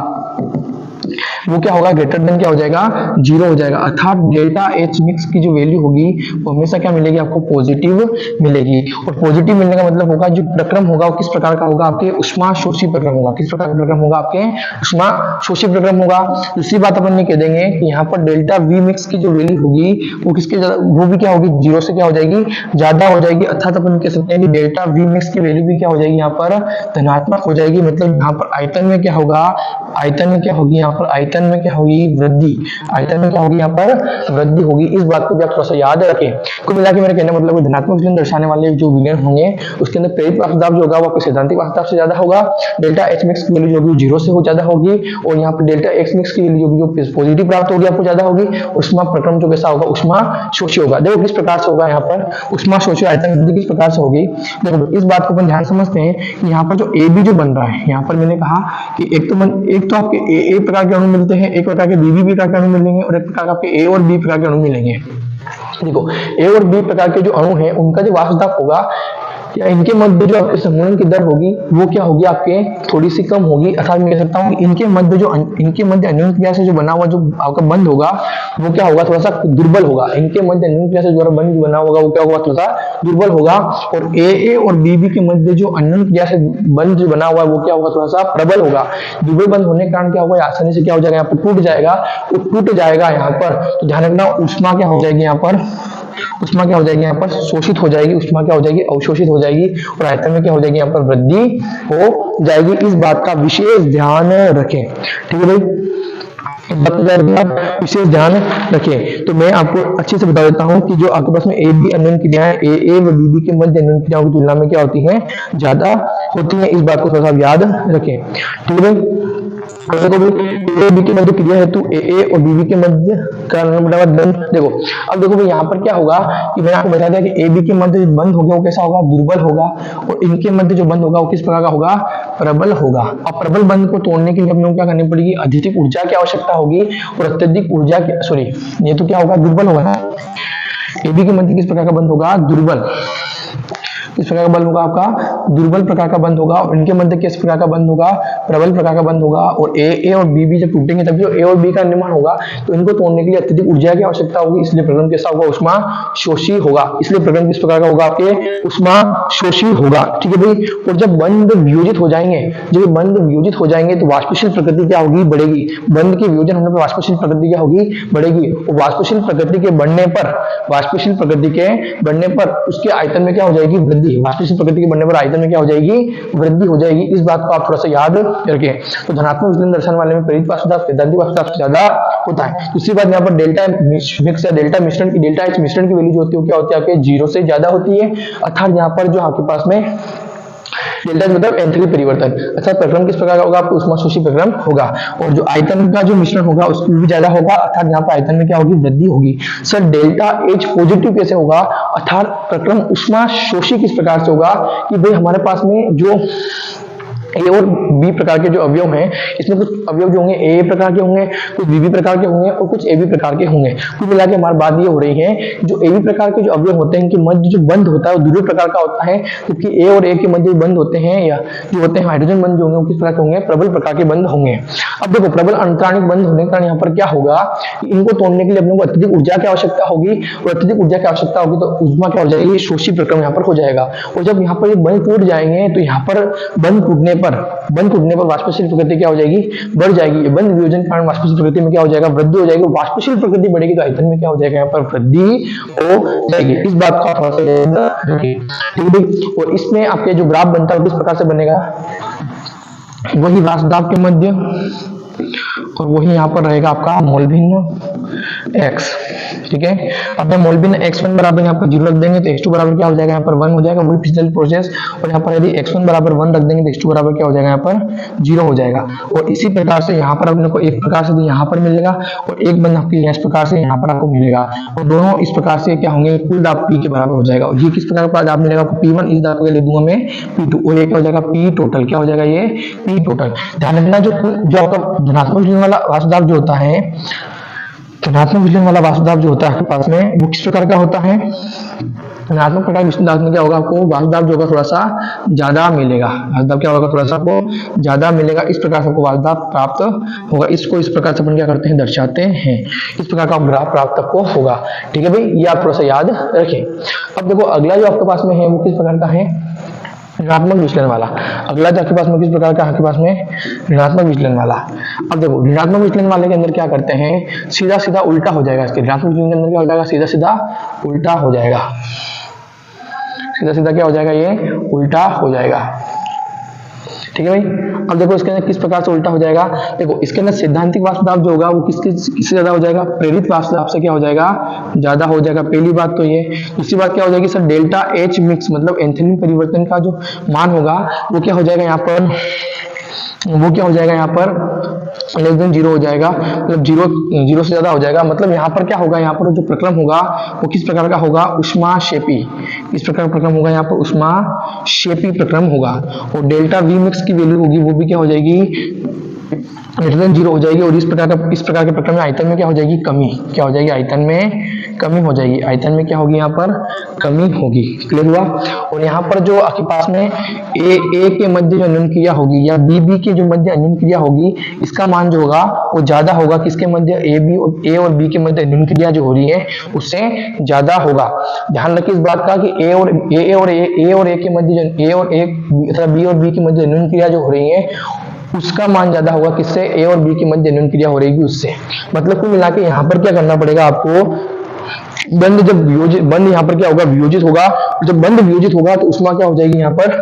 वो क्या होगा, ग्रेटर देन क्या हो जाएगा, 0 हो जाएगा। अर्थात डेल्टा एच मिक्स की जो वैल्यू होगी वो हमेशा क्या मिलेगी, आपको पॉजिटिव मिलेगी। और पॉजिटिव मिलने का मतलब होगा जो प्रक्रम होगा वो किस प्रकार का होगा, आपके उष्मा शोषी प्रक्रम होगा। किस प्रकार का प्रक्रम होगा, आपके उष्मा शोषी प्रक्रम होगा। दूसरी बात अपन ये कह देंगे कि यहाँ पर डेल्टा वी मिक्स की जो वैल्यू होगी वो किसके, वो भी क्या होगी, 0 से क्या हो जाएगी, ज्यादा हो जाएगी। अर्थात अपन कह सकते हैं कि डेल्टा वी मिक्स की वैल्यू भी क्या हो जाएगी, यहाँ पर धनात्मक हो जाएगी। मतलब यहाँ पर आयतन में क्या होगा, आयतन में क्या होगी, यहाँ पर आयतन में क्या होगी, वृद्धि। आयतन में क्या होगी, यहाँ पर वृद्धि होगी। इस बात को भी आप थोड़ा सा याद रखें। कुल मिला के मेरे कहने का मतलब धनात्मक विचलन दर्शाने वाले जो विलयन होंगे उसके अंदर प्रेरित वाष्प दाब जो होगा वो सैद्धांतिक वाष्प दाब से ज्यादा होगा। डेल्टा एच मिक्स की वैल्यू जो होगी 0 से हो ज्यादा होगी। और यहाँ पर डेल्टा एक्स मिक्स की वैल्यू जो पॉजिटिव प्राप्त होगी आपको ज्यादा होगी। उष्मा प्रक्रम जो कैसा होगा, उष्मा शोषी होगा। देखो किस प्रकार से होगा, यहाँ पर उष्मा शोषी आयतन वृद्धि किस प्रकार से होगी। देखो इस बात को अपन ध्यान समझते हैं कि यहाँ पर जो ए बी जो बन रहा है, यहाँ पर मैंने कहा कि एक तो आपके ए प्रकार के अणु मिलते हैं, एक प्रकार के बी प्रकार के अणु मिलेंगे और एक प्रकार के आपके ए और बी प्रकार के अणु मिलेंगे। देखो ए और बी प्रकार के जो अणु हैं उनका जो वाष्प दाब होगा या इनके मध्य जो आपके संघनन की दर होगी वो क्या होगी, आपके थोड़ी सी कम होगी। अर्थात मैं कह सकता हूँ इनके मध्य अन्योन्य क्रिया से जो बना हुआ जो आपका बंध होगा वो क्या होगा, थोड़ा सा दुर्बल होगा। इनके मध्य अन्योन्य क्रिया से जो बंध बना होगा वो क्या होगा, थोड़ा सा दुर्बल होगा। और ए और बी के मध्य जो अन्योन्य क्रिया से बंध जो बना हुआ है वो क्या होगा, थोड़ा सा प्रबल होगा। दुर्बल बंध होने के कारण क्या होगा, आसानी से क्या हो जाएगा, यहाँ पर टूट जाएगा। वो टूट जाएगा यहाँ पर, तो ध्यान रखना उष्मा क्या हो जाएगी, यहाँ पर उष्मा क्या हो जाएगी, यहाँ पर शोषित हो जाएगी। उष्मा क्या हो जाएगी, अवशोषित हो जाएगी। और आयतन में क्या हो जाएगी, यहाँ पर वृद्धि हो जाएगी। इस बात का विशेष ध्यान रखें, ठीक है भाई, विशेष ध्यान रखें। तो मैं आपको अच्छे से बता देता हूं कि जो आपके पास में ए बी अन्योन्य क्रियाएं ए व बी के मध्य अन्योन्य क्रियाओं की तुलना में क्या होती हैं, ज्यादा होती हैं। इस बात को थोड़ा सा याद रखें, ठीक है भाई। देखो भाई ए बी के मध्य क्रिया हेतु ए और बी के मध्य का बंध। देखो अब देखो भाई यहाँ पर क्या होगा कि मैंने आपको बता दिया कि ए बी के मध्य जो बंध होगा वो कैसा होगा, दुर्बल होगा, और इनके मध्य जो बंध होगा वो किस प्रकार का होगा, प्रबल होगा। अब प्रबल बंध को तोड़ने के लिए हम लोग क्या करनी पड़ेगी, अधिक ऊर्जा की आवश्यकता होगी, और अत्यधिक ऊर्जा की सॉरी ये तो क्या होगा, दुर्बल होगा ना। ए बी के मध्य किस प्रकार का बंध होगा, दुर्बल, किस प्रकार का बल होगा आपका, दुर्बल प्रकार का बंध होगा, और इनके मध्य किस प्रकार का बंध होगा, प्रबल प्रकार का बंध होगा। और ए और बी जब टूटेंगे तब जो ए और बी का निर्माण होगा, तो इनको तोड़ने के लिए अत्यधिक ऊर्जा की आवश्यकता होगी, इसलिए प्रकरण कैसा होगा, उष्मा शोषी होगा। इसलिए प्रकरण किस प्रकार का होगा, आपके उष्मा शोषी होगा। ठीक है भाई। और जब बंध वियोजित हो जाएंगे, जब बंध वियोजित हो जाएंगे तो वाष्पशील प्रकृति क्या होगी, बढ़ेगी। बंध के वियोजन होने पर वाष्पशील प्रकृति क्या होगी, बढ़ेगी। और वाष्पशील प्रकृति के बढ़ने पर, वाष्पशील प्रकृति के बढ़ने पर उसके आयतन में क्या हो जाएगी, वृद्धि। वाष्पशील प्रकृति के बढ़ने पर आयतन में क्या हो जाएगी, वृद्धि हो जाएगी। इस बात को आप थोड़ा सा याद रखें। तो धनात्मक विचलन दर्शन वाले में प्रेरित वाष्प दाब सैद्धांतिक वाष्प दाब ज्यादा होता है। दूसरी बात यहाँ पर डेल्टा मिक्स या डेल्टा मिश्रण की, डेल्टा एच मिश्रण की वैल्यू जो होती है वो क्या होती है, आपके 0 से ज्यादा होती है। अर्थात यहाँ पर जो आपके पास में डेल्टा मतलब एंथैल्पी परिवर्तन, अर्थात प्रक्रम किस प्रकार का होगा, आपको उष्माशोषी प्रक्रम होगा। और जो आयतन का जो मिश्रण होगा उसमें भी ज्यादा होगा, अर्थात यहाँ पर आयतन में क्या होगी, वृद्धि होगी। सर डेल्टा एच पॉजिटिव कैसे होगा, अर्थात प्रक्रम उष्माशोषी किस प्रकार से होगा कि भाई हमारे पास में जो ए और बी प्रकार के जो अवयव हैं, इसमें कुछ अवयव जो होंगे ए प्रकार के होंगे, कुछ बी प्रकार के होंगे, और कुछ ए बी प्रकार के होंगे। कुल मिला के हमारी बात ये हो रही है, जो ए बी प्रकार के जो अवयव होते हैं इनके मध्य जो बंध होता है वो दुर्बल प्रकार का होता है, क्योंकि ए और ए के मध्य बंध होते हैं या जो होते हैं हाइड्रोजन बंध जो होंगे वो किस प्रकार के होंगे, प्रबल प्रकार के बंध होंगे। अब देखो प्रबल अंतराणिक बंध होने के कारण यहाँ पर क्या होगा, इनको तोड़ने के लिए अपने को अत्यधिक ऊर्जा की आवश्यकता होगी, और अत्यधिक ऊर्जा की आवश्यकता होगी तो उष्मा क्या हो जाएगी, शोषी प्रक्रम यहाँ पर हो जाएगा। और जब यहाँ पर ये बंध टूट जाएंगे तो यहाँ पर बंध टूटने पर वाष्पशील प्रकृति क्या हो जाएगी, बढ़ जाएगी। बंध वियोजन के कारण वाष्पशील प्रकृति में क्या हो जाएगा, वृद्धि हो जाएगी। वाष्पशील प्रकृति बढ़ेगी तो आयतन में क्या हो जाएगा, यहाँ पर वृद्धि हो जाएगी। इस बात का थोड़ा सा ध्यान रखिए, ठीक है। और इसमें आपके जो ग्राफ बनता है किस प्रकार से बनेगा, वही वाष्प दाब के मध्य और वही यहाँ पर रहेगा आपका मोल भिन्न x, ठीक है। अब मैं मोल भिन्न x1 बराबर यहाँ पर 0 रख देंगे तो x2 बराबर क्या हो जाएगा, यहाँ पर 1 हो जाएगा, वही पिछले प्रोसेस। और यहाँ पर यदि x1 बराबर 1 रख देंगे तो x2 बराबर क्या हो जाएगा, यहाँ पर 0 हो जाएगा। और इसी प्रकार से यहाँ पर अपने को एक प्रकार से यहाँ पर मिलेगा, और एक बंध आपकी इस प्रकार से यहाँ पर आपको मिलेगा, और दोनों इस प्रकार से क्या होंगे, कुल दाब P के बराबर हो जाएगा। और ये किस प्रकार का दाब मिलेगा आपको, P1, इस दाब के लिए दूंगा मैं P2, और ये क्या हो जाएगा, P टोटल, क्या हो जाएगा, ये P टोटल। ध्यान रखना जो आपका धनात्मक विचलन वाला वाष्प दाब जो होता है, धनात्मक विचलन वाला वाष्प दाब जो होता है आपके पास में वो किस प्रकार का होता है, धनात्मक प्रकार विचलन दाब में क्या होगा, आपको वाष्प दाब जो होगा थोड़ा सा ज्यादा मिलेगा, वाष्प दाब क्या होगा, थोड़ा सा आपको ज्यादा मिलेगा। इस प्रकार से आपको वाष्प दाब प्राप्त होगा। इसको इस प्रकार से अपन क्या करते हैं, दर्शाते हैं। इस प्रकार का ग्राफ प्राप्त आपको होगा, ठीक है भाई, ये आप थोड़ा सा याद रखें। अब देखो अगला जो आपके पास में है वो किस प्रकार का है, ऋणात्मक विचलन वाला। अगला जो आपके पास में किस प्रकार का, आपके पास में ऋणात्मक विचलन वाला। अब देखो ऋणात्मक विचलन वाले के अंदर क्या करते हैं, सीधा सीधा उल्टा हो जाएगा। इसके ऋणात्मक विचलन के अंदर क्या हो जाएगा, सीधा सीधा उल्टा हो जाएगा, सीधा सीधा क्या हो जाएगा, ये उल्टा हो जाएगा, ठीक है भाई। अब देखो इसके अंदर किस प्रकार से उल्टा हो जाएगा, देखो इसके अंदर सैद्धांतिक वाष्प दाब जो होगा वो किससे ज्यादा हो जाएगा, प्रेरित वाष्प दाब से क्या हो जाएगा, ज्यादा हो जाएगा। पहली बात तो ये। दूसरी बात क्या हो जाएगी सर, डेल्टा एच मिक्स मतलब एंथैल्पी परिवर्तन का जो मान होगा वो क्या हो जाएगा, यहाँ पर वो क्या हो जाएगा, यहाँ पर लेस देन 0 हो जाएगा, मतलब 0 से ज्यादा हो जाएगा। मतलब यहाँ पर क्या होगा, यहाँ पर जो प्रक्रम होगा वो किस प्रकार का होगा, उष्माक्षेपी। इस प्रकार प्रक्रम होगा, यहाँ पर उष्माक्षेपी प्रक्रम होगा। और डेल्टा वी मिक्स की वैल्यू होगी वो भी क्या हो जाएगी, ग्रेटर देन 0 हो जाएगी। और इस प्रकार के प्रक्रम में आयतन में क्या हो जाएगी, कमी। क्या हो जाएगी, आयतन में कमी हो जाएगी। आयतन में क्या होगी, यहाँ पर कमी होगी। क्लियर हुआ। और यहाँ पर जो आपके पास में ए के मध्य जो अन्योन क्रिया होगी या बी के जो मध्य अन्योन क्रिया होगी, इसका मान जो होगा वो ज्यादा होगा। किसके मध्य, ए और बी के मध्य अन्योन क्रिया जो हो रही है उससे ज्यादा होगा। ध्यान रखिए इस बात का कि ए और ए के मध्य, ए और ए अथवा बी और बी के मध्य अन्योन क्रिया जो हो रही है उसका मान ज्यादा होगा। किससे, ए और बी के मध्य अन्योन क्रिया हो रही उससे। मतलब कुल मिला के यहाँ पर क्या करना पड़ेगा आपको, बंध जब वियोजित, बंध यहाँ पर क्या होगा, वियोजित होगा। जब बंध वियोजित होगा तो उष्मा क्या हो जाएगी, यहाँ पर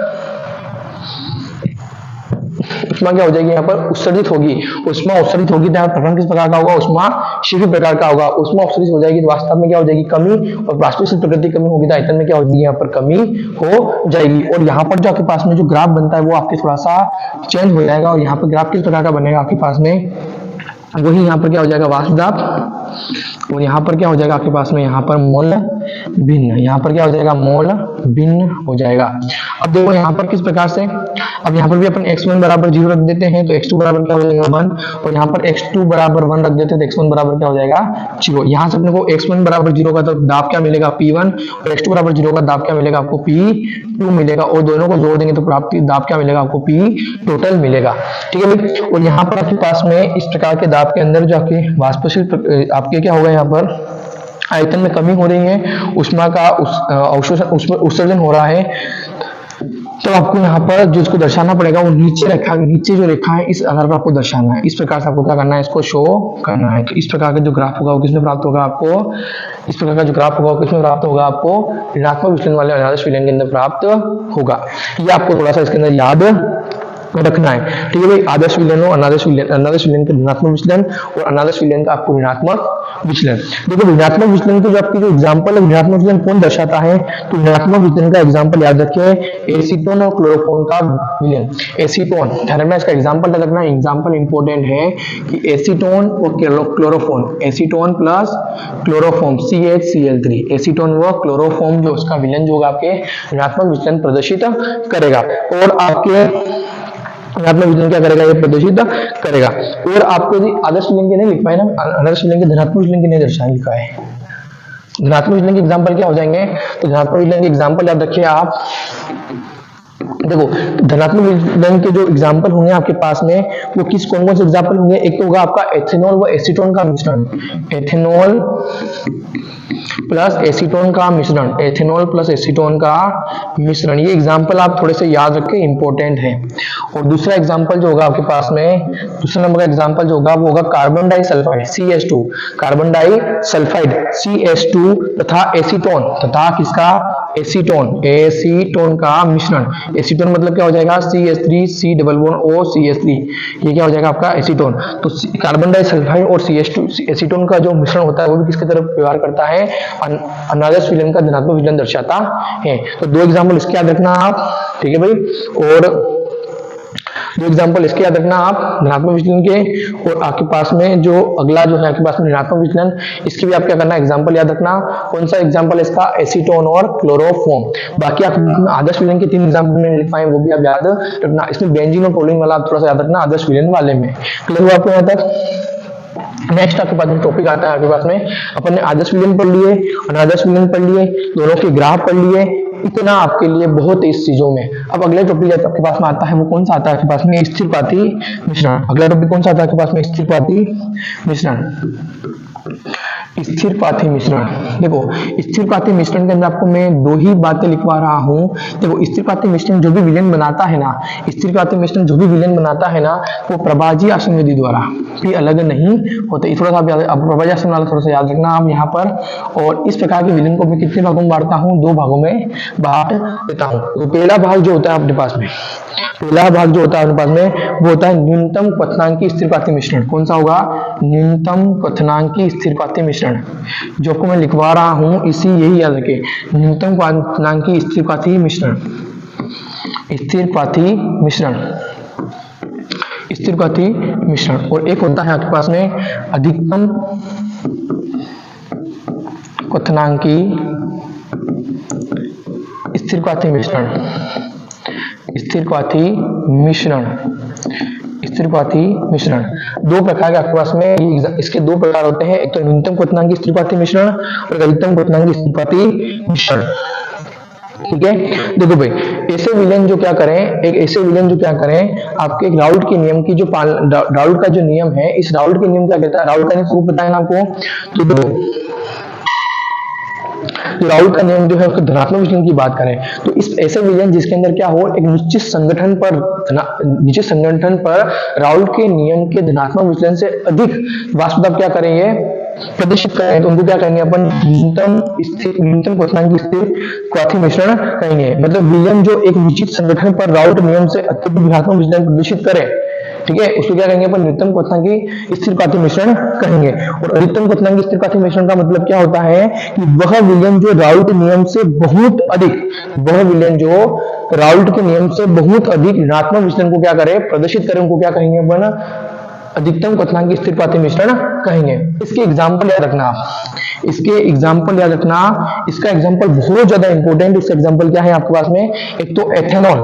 उष्मा क्या हो जाएगी यहाँ पर उत्सर्जित होगी। उष्मा उत्सर्जित होगी तो प्रकरण किस प्रकार का होगा, उष्मा शीघ्र प्रकार का होगा। उष्मा उत्सर्जित हो जाएगी तो वास्तव में क्या हो जाएगी, कमी, और वास्तविक प्रकृति कमी होगी तो आयतन में क्या हो जाएगी, यहाँ पर कमी हो जाएगी। और यहाँ पर जो आपके पास में जो ग्राफ बनता है वो आपके थोड़ा सा चेंज हो जाएगा, और यहाँ पर ग्राफ किस प्रकार का बनेगा आपके पास में, वही यहाँ पर क्या हो जाएगा, वाष्प दाब, और यहाँ पर क्या हो जाएगा आपके पास में, यहाँ पर मोल भिन्न, यहाँ पर क्या हो जाएगा, मोल भिन्न हो जाएगा। अब देखो यहाँ पर किस प्रकार से, अब यहाँ पर भी अपन x1 बराबर 0 रख देते हैं तो x2 बराबर क्या हो जाएगा 1, और यहाँ पर x2 बराबर 1 रख देते हैं तो x1 बराबर क्या हो जाएगा 0। यहाँ से अपने को x1 बराबर 0 का तो दाब क्या मिलेगा P1, और x2 बराबर 0 का दाब क्या मिलेगा आपको P2 मिलेगा, और दोनों को जोड़ देंगे तो प्राप्त दाब क्या मिलेगा आपको P टोटल मिलेगा। ठीक है भाई। और यहाँ पर आपके पास में इस प्रकार के दाब के अंदर जो आपके वाष्पशील आपके क्या होगा, यहाँ पर आयतन में कमी हो रही है, उष्मा का उत्सर्जन हो रहा है, तो आपको यहाँ पर जो इसको दर्शाना पड़ेगा वो नीचे जो रेखा है इस आधार पर आपको दर्शाना है। इस प्रकार से आपको क्या करना है, इसको शो करना है। तो इस प्रकार का जो ग्राफ होगा वो किसमें प्राप्त होगा आपको, इस प्रकार का जो ग्राफ होगा वो किसमें प्राप्त होगा आपको, ऋणात्मक विचलन वाले अनादर्श विलयन के अंदर प्राप्त होगा। ये आपको थोड़ा सा इसके अंदर याद रखना है। ठीक है भाई। आदर्श विलयन और अनादर्श विलयन का ऋणात्मक विचलन और अनादर्श विलयन का आपको ऋणात्मक विचलन। देखो ऋणात्मक विचलन की जो आपकी जो एग्जांपल है, ऋणात्मक विचलन कौन दर्शाता है, तो ऋणात्मक विचलन का एग्जांपल याद रखिए, एसीटोन और क्लोरोफॉर्म का विलयन। एसीटोन ध्यान रखना, इसका एग्जांपल याद रखना, एग्जांपल इंपॉर्टेंट है कि एसीटोन और chloroform, acetone plus chloroform CHCl3, acetone व क्लोरोफॉर्म जो उसका विलयन जो होगा आपके ऋणात्मक विचलन प्रदर्शित करेगा, और आपके ऋणात्मक विचलन क्या करेगा, ये प्रदर्शित करेगा। और आपको यदि आदर्श विलयन के नहीं लिख पाए ना, आदर्श विलयन के धनात्मक विचलन के नहीं दर्शाया लिखा है। धनात्मक विचलन के एग्जांपल क्या हो जाएंगे, तो धनात्मक विचलन के एग्जांपल याद रखिए आप। देखो धनात्मक विचलन के जो एग्जांपल होंगे आपके पास में वो कौन कौन से एग्जांपल होंगे, एक तो होगा आपका एथेनॉल व एसीटोन का मिश्रण, एथेनॉल प्लस एसीटोन का मिश्रण, एथेनॉल प्लस एसीटोन का मिश्रण। ये एग्जांपल आप थोड़े से याद रखें, इंपॉर्टेंट है। और दूसरा एग्जांपल जो होगा आपके पास में, दूसरा नंबर का एग्जांपल जो होगा वो होगा carbon disulphide CH2, carbon disulphide CH2 तथा एसीटोन, तथा किसका, एसीटोन, एसीटोन का मिश्रण। एसीटोन मतलब क्या हो जाएगा, CH3 C double bond O CH3, ये क्या हो जाएगा आपका एसीटोन। तो कार्बन डाइसल्फाइड और CH2 एसीटोन का जो मिश्रण होता है वो भी किसकी तरफ व्यवहार करता है, अनादर्श विलयन का धनात्मक विचलन दर्शाता है। तो दो एग्जांपल इसके याद रखना आप। ठीक है भाई। और दो एग्जांपल इसके याद रखना आप धनात्मक विचलन के। और आपके पास में जो अगला जो है आपके पास में ऋणात्मक विचलन, इसकी भी आप क्या करना, एग्जांपल याद रखना। कौन सा एग्जांपल इसका, एसीटोन और क्लोरोफॉर्म। बाकी आप आदर्श विलयन के 3 एग्जांपल में लिख पाए वो भी आप याद रखना। इसमें बेंजीन और टोलिन वाला आप थोड़ा सा याद रखना आदर्श विलयन वाले में। क्लियर हुआ आपको यहाँ तक। नेक्स्ट आपके पास में टॉपिक आता है आपके पास में, अपन ने आदर्श विलयन पढ़ लिए, अनादर्श विलयन पढ़ लिए, दोनों के ग्राफ पढ़ लिए, इतना आपके लिए बहुत है इस चीजों में। अब अगले टॉपिक आपके पास में आता है वो कौन सा आता है आपके पास में, स्थिरपाती मिश्रण। अगला टॉपिक कौन सा आता है आपके पास में, स्थिरपाती मिश्रण। स्थिरपाती मिश्रण, देखो स्थिरपाती मिश्रण के अंदर आपको मैं 2 ही बातें लिखवा रहा हूं। देखो स्थिरपाती मिश्रण जो भी विलयन बनाता है ना, स्थिरपाती मिश्रण जो भी विलयन बनाता है ना, वो प्रभाजी आसवन विधि द्वारा भी अलग नहीं होते। थोड़ा सा आप प्रभाजी आसवन वाला थोड़ा सा याद रखना आप यहाँ पर। और इस प्रकार के विलयन को मैं कितने भागों में बांटता हूँ, 2 भागों में बांट देता हूँ। तो पहला भाग जो होता है अपने पास में, पहला भाग जो होता है अपने पास में वो होता है न्यूनतम क्वथनांकी स्थिरपाती मिश्रण। कौन सा होगा, न्यूनतम क्वथनांकी स्थिरपाती मिश्रण, जो आपको मैं लिखवा रहा हूं इसी यही याद रखें, न्यूनतम क्वथनांकी स्थिरपाती मिश्रण, स्थिरपाती मिश्रण, स्थिरपाती मिश्रण। और एक होता है आपके पास में अधिकतम क्वथनांकी स्थिरपाती मिश्रण, स्थिरपाती मिश्रण, स्थिरपाती मिश्रण। 2 प्रकार के आपके पास में इसके 2 प्रकार होते हैं, एक तो न्यूनतम क्वथनांकी स्थिरपाती मिश्रण और अधिकतम क्वथनांकी स्थिरपाती मिश्रण। ठीक है। देखो भाई ऐसे विलयन जो क्या करें, एक ऐसे विलयन जो क्या करें, आपके एक राउल्ट के नियम की जो राउल्ट का जो नियम है, इस राउल्ट के नियम क्या कहता है, राउल्ट का नियम स्वरूप बताया ना आपको। तो देखो राउल्ट का नियम जो है उसके धनात्मक विचलन की बात करें तो इस ऐसे विलयन जिसके अंदर क्या हो, एक निश्चित संगठन पर राउल्ट के नियम के धनात्मक विचलन से अधिक वाष्प दाब क्या करेंगे, प्रदर्शित करें, तो उनको क्या कहेंगे अपन, न्यूनतम क्वथनांकी स्थिरपाती मिश्रण कहेंगे। मतलब विलयन जो एक निश्चित संगठन पर राउल्ट नियम से अत्यधिक धनात्मक विचलन प्रदर्शित करे ठीक है, उसको क्या कहेंगे अपन, न्यूनतम क्वथनांकी स्थिर प्राथमिक मिश्रण कहेंगे। और अधिकतम क्वथनांकी स्थिर प्राथमिक मिश्रण का मतलब क्या होता है कि वह विलयन जो राउल्ट नियम से बहुत अधिक, वह विलयन जो राउल्ट के नियम से बहुत अधिक ऋणात्मक विचलन को क्या करे, प्रदर्शित करे, उनको क्या कहेंगे अपन, अधिकतम क्वथनांकी स्थिर प्राथमिक मिश्रण कहेंगे। इसके एग्जाम्पल याद रखना, इसके एग्जाम्पल याद रखना, इसका एग्जाम्पल बहुत ज्यादा इंपॉर्टेंट। इसका एग्जाम्पल क्या है आपके पास में, एक तो एथेनॉल,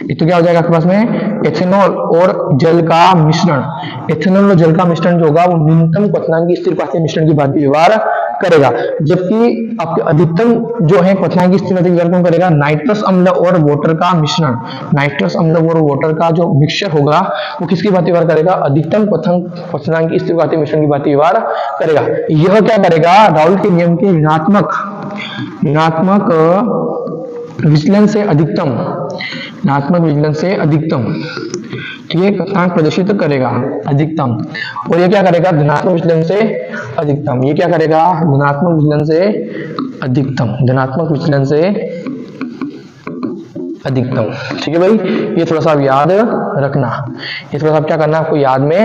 एक तो क्या हो जाएगा आपके पास में, एथेनॉल और जल का मिश्रण। एथेनॉल और जल का मिश्रण जो होगा वो न्यूनतम क्वथनांकी स्थिर प्राथमिक मिश्रण की भांति व्यवहार करेगा, जबकि आपके अधिकतम जो है क्वथनांकी स्थिर प्राथमिक व्यवहार कौन करेगा, नाइट्रस अम्ल और वाटर का मिश्रण। नाइट्रस अम्ल और वाटर का जो मिक्सचर होगा वो किसकी भांति व्यवहार करेगा, अधिकतम क्वथनांकी स्थिर प्राथमिक मिश्रण की भांति व्यवहार करेगा। यह क्या करेगा, राउल्ट के नियम के ऋणात्मक विचलन से अधिकतम, ऋणात्मक विचलन से अधिकतम, ठीक है, क्वथनांक प्रदर्शित करेगा अधिकतम। और ये क्या करेगा, धनात्मक विचलन से अधिकतम। ये क्या करेगा, धनात्मक विचलन से अधिकतम, धनात्मक विचलन से अधिकतम। ठीक है भाई, ये थोड़ा सा आप याद रखना, ये थोड़ा सा क्या करना, आपको याद में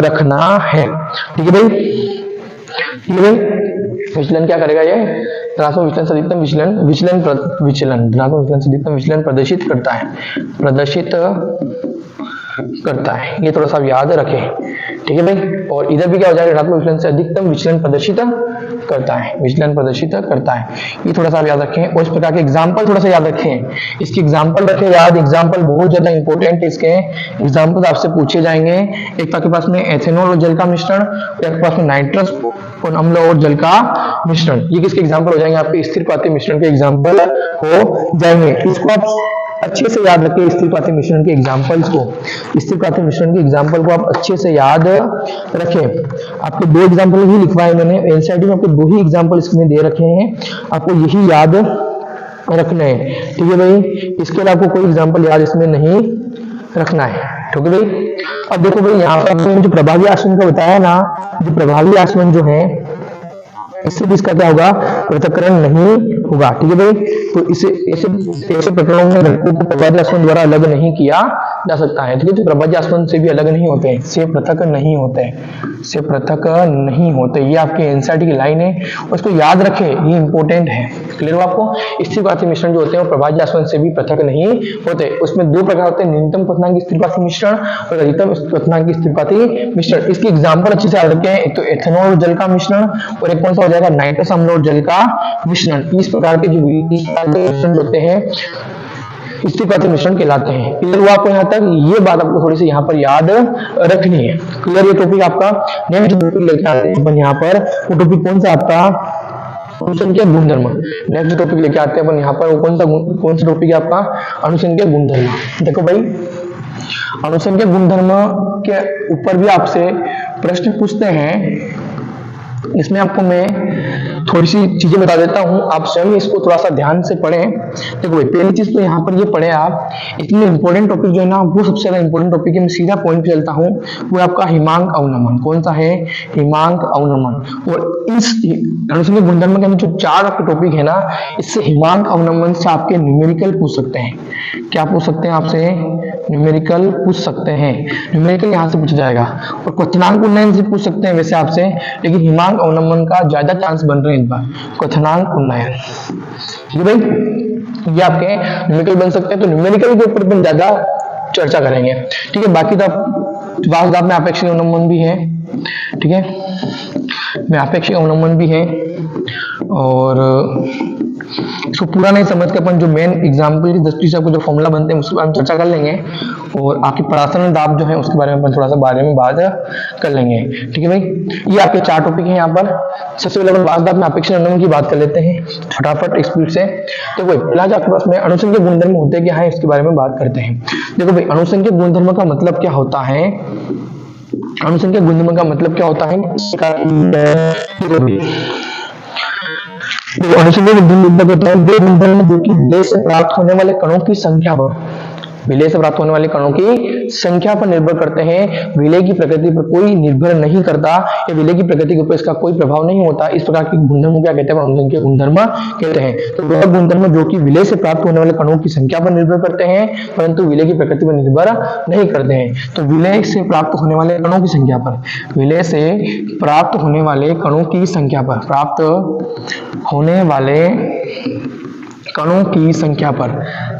रखना है। ठीक है भाई, ठीक है भाई। विचलन क्या करेगा, ये धनात्मक विचलन से अधिकतम विचलन धनात्मक विचलन से अधिकतम विचलन प्रदर्शित करता है, ये थोड़ा सा याद रखें। ठीक है भाई, और इधर भी क्या हो जाएगा, ऋणात्मक विचलन से अधिकतम विचलन प्रदर्शित करता है, विचलन प्रदर्शित करता है, ये थोड़ा सा याद रखें। और इस प्रकार के एग्जाम्पल थोड़ा सा याद रखें, इसके एग्जाम्पल रखें याद, एग्जाम्पल बहुत ज्यादा इंपॉर्टेंट है, इसके एग्जाम्पल आपसे पूछे जाएंगे। एक आपके पास में एथेनॉल और जल का मिश्रण, और आपके पास में नाइट्रस और अम्ल और जल का मिश्रण, ये किसके एग्जाम्पल हो जाएंगे, आपके स्थिर प्राथमिक मिश्रण के एग्जाम्पल हो जाएंगे। इसको आप अच्छे से याद रखें, स्थिर प्राथमिक मिश्रण के एग्जांपल्स को, स्थिर प्राथमिक मिश्रण के एग्जांपल को आप अच्छे से याद रखें। आपके दो एग्जांपल ही लिखवाए मैंने, एनसीईआरटी में आपके दो ही एग्जांपल इसमें दे रखे हैं, आपको यही याद रखना है। ठीक है भाई, इसके अलावा आपको कोई एग्जांपल याद इसमें नहीं रखना है। ठीक है भाई, अब देखो भाई, यहाँ पर जो प्रभावी आचरण का बताया ना, जो प्रभावी आचरण जो है इससे भी इसका क्या होगा, पृथक्करण नहीं होगा। ठीक है भाई, तो इसे ऐसे प्रकरणों में घटकों को प्रभावी आचरण द्वारा अलग नहीं किया जा सकता है। ठीक है, तो प्रभावी आचरण से भी अलग नहीं होते हैं, से पृथक नहीं होते, से पृथक नहीं होते। ये आपके एनसीईआरटी की लाइन है, उसको याद रखें, ये इंपॉर्टेंट है। क्लियर हो आपको। स्थिर प्राथमिक मिश्रण जो होते हैं वो प्रभावी आचरण से भी पृथक नहीं होते। उसमें दो प्रकार होते हैं, न्यूनतम क्वथनांक स्थिर प्राथमिक मिश्रण और अधिकतम क्वथनांक स्थिर प्राथमिक मिश्रण। इसके एग्जाम्पल अच्छे से याद रखें, एक तो एथेनॉल और जल का मिश्रण, और एक कौन सा हो जाएगा, नाइट्रस अम्ल और जल का मिश्रण। इस प्रकार के जो मिश्रण होते हैं स्थिर प्राथमिक मिश्रण कहलाते हैं। क्लियर हुआ आपको यहाँ तक, ये बात आपको थोड़ी सी यहाँ पर याद रखनी है। क्लियर, ये टॉपिक आपका नेक्स्ट टॉपिक लेके आते हैं अपन यहाँ पर, वो टॉपिक कौन सा आपका, अनुसंख्यक गुणधर्म। नेक्स्ट टॉपिक लेके आते हैं अपन यहाँ पर, वो कौन सा टॉपिक है आपका, अनुसंख्यक गुणधर्म। देखो भाई, अनुसंख्यक गुणधर्म के ऊपर भी आपसे प्रश्न पूछते हैं, इसमें आपको मैं थोड़ी सी चीजें बता देता हूं, आप स्वयं इसको थोड़ा सा ध्यान से पढ़ें। देखो भाई, पहली चीज तो यहाँ पर ये पढ़े आप, इतने इंपॉर्टेंट टॉपिक जो है ना, वो सबसे ज्यादा इंपॉर्टेंट टॉपिक है। मैं सीधा पॉइंट पे चलता हूँ, वो आपका हिमांक अवनमन। कौन सा है, हिमांक अवनमन। और इस अनुसंख्यक गुणधर्म के अंदर जो चार आपके टॉपिक है ना, इससे हिमांक अवनमन से आपके न्यूमेरिकल पूछ सकते हैं। क्या पूछ सकते हैं आपसे, न्यूमेरिकल पूछ सकते हैं, न्यूमेरिकल यहाँ से पूछा जाएगा। और क्वथनांक उन्नयन से पूछ सकते हैं वैसे आपसे, लेकिन हिमांक अवनमन का ज्यादा चांस बन रहे हैं इस बार, क्वथनांक उन्नयन। ठीक है भाई, ये आपके न्यूमेरिकल बन सकते हैं, तो न्यूमेरिकल के ऊपर ज्यादा चर्चा करेंगे। ठीक है, बाकी तो वास्तव में अपेक्षित अवनमन भी है। ठीक है, में अपेक्षित अवनमन भी है, और इसको पूरा नहीं समझ के अपन जो मेन एग्जाम्पल की दृष्टि से आपको जो फॉर्मूला बनते हैं उसके बारे में चर्चा कर लेंगे, और आपकी परासरण दाब जो है उसके बारे में अपन थोड़ा सा बारे में बात कर लेंगे। ठीक है भाई, ये आपके चार टॉपिक हैं यहाँ पर। सबसे पहले अपन वास्तव में अपेक्षित अवनमन की बात कर लेते हैं फटाफट स्पीड से। तो भाई, पहला जो आपके पास में अनुसंख्यक गुणधर्म होते हैं क्या है, इसके बारे में बात करते हैं। देखो भाई, अनुसंख्यक गुणधर्म का मतलब क्या होता है, अनुसंख्यक गुणधर्म का मतलब क्या होता है, अनुसंख्यक गुणधर्म जो कि देश से प्राप्त होने वाले कणों की संख्या पर, विलय से प्राप्त होने वाले कणों की संख्या पर निर्भर करते हैं, विलय की प्रकृति पर कोई निर्भर नहीं करता या विलय की प्रकृति के ऊपर इसका कोई प्रभाव नहीं होता। इस प्रकार के गुणधर्म क्या कहते हैं, उनके गुणधर्म कहते हैं। तो वह गुणधर्म जो कि विलय से प्राप्त होने वाले कणों की संख्या पर निर्भर करते हैं परंतु विलय की प्रकृति पर निर्भर नहीं करते हैं। तो विलय से प्राप्त होने वाले कणों की संख्या पर, विलय से प्राप्त होने वाले कणों की संख्या पर, प्राप्त होने वाले कणों की संख्या पर,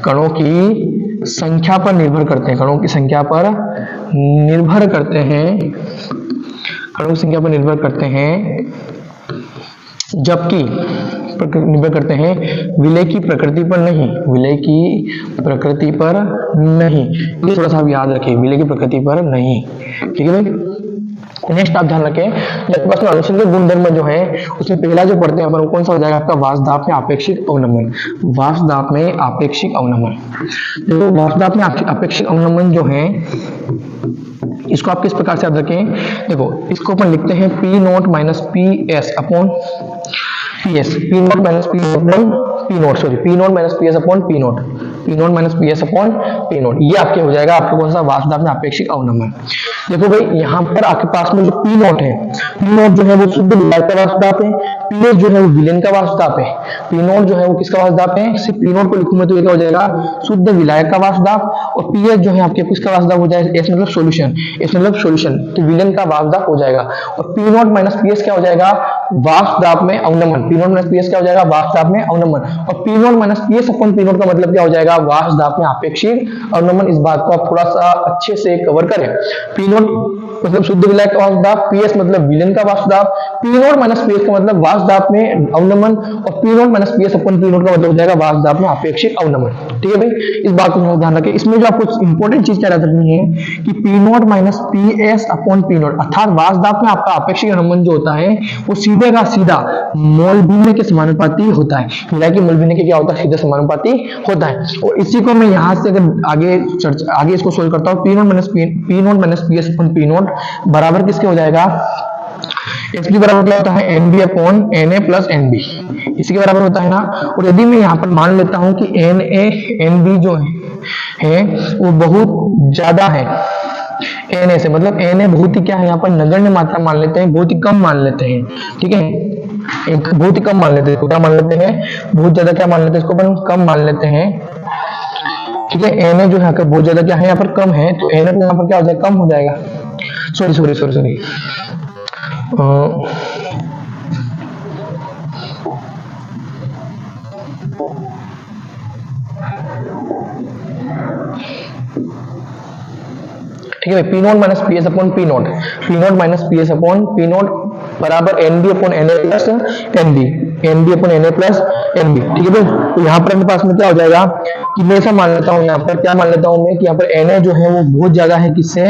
कणों की संख्या पर निर्भर करते हैं, कणों की संख्या पर निर्भर करते हैं, कणों की संख्या पर निर्भर करते हैं, जबकि निर्भर करते हैं विलय की प्रकृति पर नहीं, विलय की प्रकृति पर नहीं। ये थोड़ा सा आप याद रखें, विलय की प्रकृति पर नहीं। ठीक है भाई। नेक्स्ट आप ध्यान रखें, जब पास में अनुसंधान गुणधर्म जो है उसमें पहला जो पढ़ते हैं अपन, कौन सा हो जाएगा आपका, वाष्पदाब में आपेक्षिक अवनमन। वाष्पदाब में आपेक्षिक अवनमन, देखो वाष्पदाब में आपेक्षिक अवनमन जो है इसको आप किस प्रकार से याद रखें, देखो इसको अपन लिखते हैं P naught minus P S upon P S, P naught minus P note, sorry P naught minus P S upon P naught, P naught minus P S upon P note, ये आपके हो जाएगा आपका कौन सा, वाष्पदाब में आपेक्षिक अवनमन। देखो भाई यहाँ पर आपके पास में जो पी नोट है, पी नोट जो है वो शुद्ध विलय का वाष्पदाब है, पी एस जो है वो विलयन का वाष्पदाब है, पी नोट जो है वो किसका वाष्पदाब है, सिर्फ पी नोट को लिखूंगा तो ये क्या हो जाएगा, शुद्ध विलय का वाष्पदाब, और पी एस जो है आपके किसका वाष्पदाब हो जाएगा, एस मतलब सॉल्यूशन, एस मतलब सॉल्यूशन, तो विलयन का वाष्पदाब हो जाएगा। और P naught minus P S क्या हो जाएगा, वाष्पदाब में अवनमन, P naught minus P S क्या हो जाएगा, वाष्पदाब में अवनमन, और P naught minus P S upon P naught का मतलब क्या हो जाएगा, वाष्पदाब में आपेक्षिक अवनमन। इस बात को आप थोड़ा सा अच्छे से कवर करें। पी नोट मतलब शुद्ध विलय का वाष्पदाब, पीएस मतलब विलयन का वाष्पदाब, पी नोट माइनस पीएस का मतलब वाष्पदाब में अवनमन, और P naught minus PS upon P naught का मतलब हो जाएगा वाष्पदाब में आपेक्षिक अवनमन। ठीक है भाई, इस बात को ध्यान रखें। इसमें जो आपको इंपॉर्टेंट चीज क्या याद रखनी है कि P naught minus PS upon P note, अर्थात वाष्पदाब में आपका आपेक्षिक अवनमन जो होता है वो सीधे का सीधा मोल भिन्न के समानुपाती होता है। विलय के मोल भिन्न के क्या होता है, सीधे समानुपाती होता है। और इसी को मैं यहाँ से अगर आगे इसको सोल्व करता हूँ, P naught minus PS upon P naught बराबर किसके हो जाएगा, इसलिए बराबर क्या होता है, N B upon N A plus N B, इसी के बराबर होता है ना। और यदि मैं यहाँ पर मान लेता हूं कि एन ए एन बी जो है वो बहुत ज्यादा है एन ए से, मतलब एन ए बहुत ही क्या है यहाँ पर नगण्य मात्रा मान लेते हैं, बहुत ही कम मान लेते हैं। ठीक है, बहुत ही कम मान लेते हैं, क्या मान लेते हैं, बहुत ज्यादा क्या मान लेते हैं, इसको अपन कम मान लेते हैं। ठीक है, एन ए जो है बहुत ज्यादा क्या है यहाँ पर कम है, तो एन ए यहाँ पर क्या हो जाएगा, कम हो जाएगा। सॉरी ठीक है, P naught minus P S upon P naught, P naught minus P S upon P naught बराबर N B upon N A plus N B, N B upon N A plus N B. ठीक है भाई, तो यहाँ पर मेरे पास में क्या हो जाएगा कि मैं ऐसा मान लेता हूँ, यहाँ पर क्या मान लेता हूँ मैं कि यहाँ पर एन ए जो है वो बहुत ज्यादा है किससे,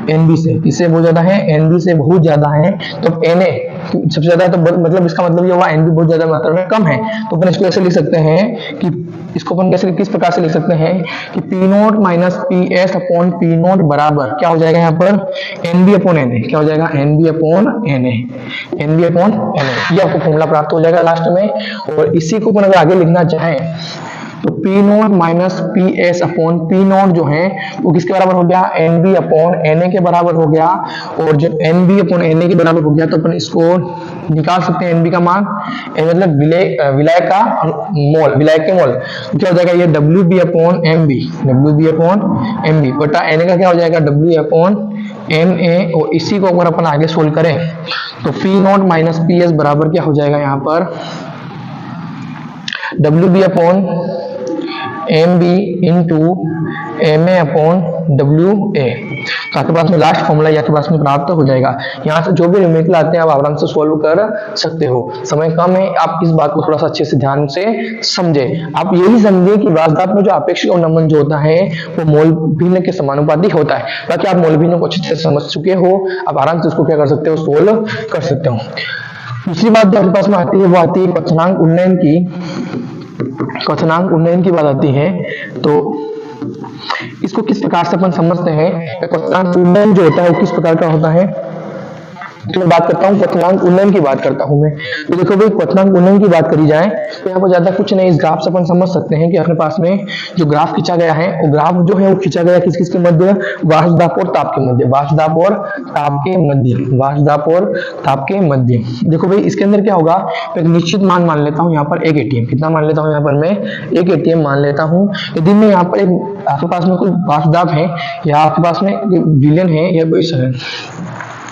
एन बी से, किससे बहुत ज्यादा है, एन बी से बहुत ज्यादा है। तो एन ए सबसे ज्यादा है तो मतलब इसका मतलब ये हुआ एन बी बहुत ज्यादा मात्रा में कम है। तो अपन इसको ऐसे लिख सकते हैं कि इसको अपन कैसे किस प्रकार से लिख सकते हैं कि P naught minus P S upon P naught बराबर क्या हो जाएगा यहाँ पर N B upon N A, क्या हो जाएगा N B upon N A, N B upon N A, ये आपको फॉर्मूला प्राप्त हो जाएगा लास्ट में। और इसी को अपन अगर आगे लिखना चाहें तो P naught minus P S upon P naught जो है वो किसके बराबर हो गया, N B upon N A के बराबर हो गया। और जब N B upon N A के बराबर हो गया तो अपन इसको निकाल सकते हैं, एन बी का मान, एन मतलब विलय का मोल, विलय के मोल, क्या हो जाएगा ये W B upon M B, W B upon M B बटा एन ए का क्या हो जाएगा डब्ल्यू अपॉन एम ए। और इसी को अगर अपन आगे सोल्व करें तो P naught minus P S बराबर क्या हो जाएगा यहाँ पर W B upon M B into M A upon W A. तो आपके पास में लास्ट फॉर्मूला आपके पास में प्राप्त हो जाएगा। यहाँ से जो भी न्यूमेरिकल आते हैं आप आराम से सॉल्व कर सकते हो। समय कम है, आप इस बात को थोड़ा सा अच्छे से ध्यान से समझे। आप यही समझे कि वाष्पदाब में जो आपेक्षिक अवनमन जो होता है वो मोल भिन्न के समानुपाती होता है। बाकी आप मोल भिन्न को अच्छे से समझ चुके हो, आप आराम से उसको क्या कर सकते हो, सोल्व कर सकते हो। दूसरी बात जो आपके पास में आती है वो आती है क्वथनांक उन्नयन की, क्वथनांक उन्नयन की बात आती है। तो इसको किस प्रकार से अपन समझते हैं, क्वथनांक उन्नयन जो होता है वो किस प्रकार का होता है। तो मैं बात करता हूँ क्वथनांक उन्नयन की बात करता हूँ मैं। तो देखो भाई, क्वथनांक उन्नयन की बात करी जाए तो यहाँ पर ज्यादा कुछ नहीं, इस ग्राफ से अपन समझ सकते हैं कि अपने पास में जो ग्राफ खींचा गया है, वो ग्राफ जो है वो खींचा गया किस किस के मध्य, वाष्प दाब और ताप के मध्य, वाष्प दाब और ताप के मध्य, वाष्प दाब और ताप के मध्य। देखो भाई, इसके अंदर क्या होगा, एक निश्चित मान मान लेता हूँ यहाँ पर 1 एटीएम। कितना मान लेता हूँ यहाँ पर मैं, 1 एटीएम मान लेता हूँ। यदि मैं यहाँ पर आपके पास में कोई वाष्प दाब है या आपके पास में विलयन है या कोई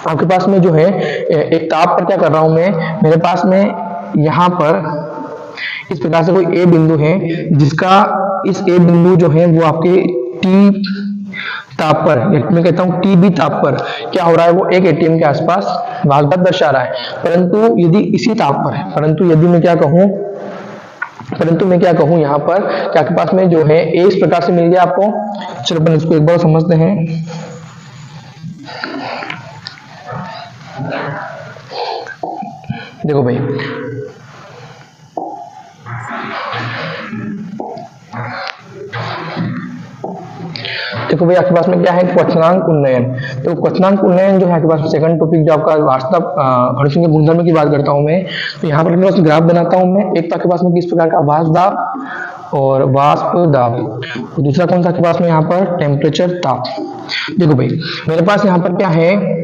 आपके पास में जो है एक ताप पर क्या कर रहा हूं मैं, मेरे पास में यहाँ पर इस प्रकार से कोई ए बिंदु है, जिसका इस ए बिंदु जो है वो आपके टी ताप पर, मैं कहता हूं टी बी ताप पर क्या हो रहा है, वो 1 एटीएम के आसपास वाष्प दाब दर्शा रहा है। परंतु यदि इसी ताप पर है, परंतु यदि मैं क्या कहूं यहाँ पर कि आपके पास में जो है ए इस प्रकार से मिल गया आपको। चलो अपन इसको एक बार समझते हैं। देखो भाई, आपके पास में क्या है, क्वथनांक उन्नयन। तो क्वथनांक उन्नयन जो है आपके पास सेकंड टॉपिक जो आपका वास्तव हर्षण के गुणधर्म की बात करता हूं मैं। तो यहाँ पर मैं ग्राफ बनाता हूं मैं। एक तो आपके पास में किस प्रकार का वाष्प दाब और वाष्प दाब, तो दूसरा कौन सा आपके पास में यहाँ पर टेम्परेचर ताप। देखो भाई, मेरे पास यहाँ पर क्या है,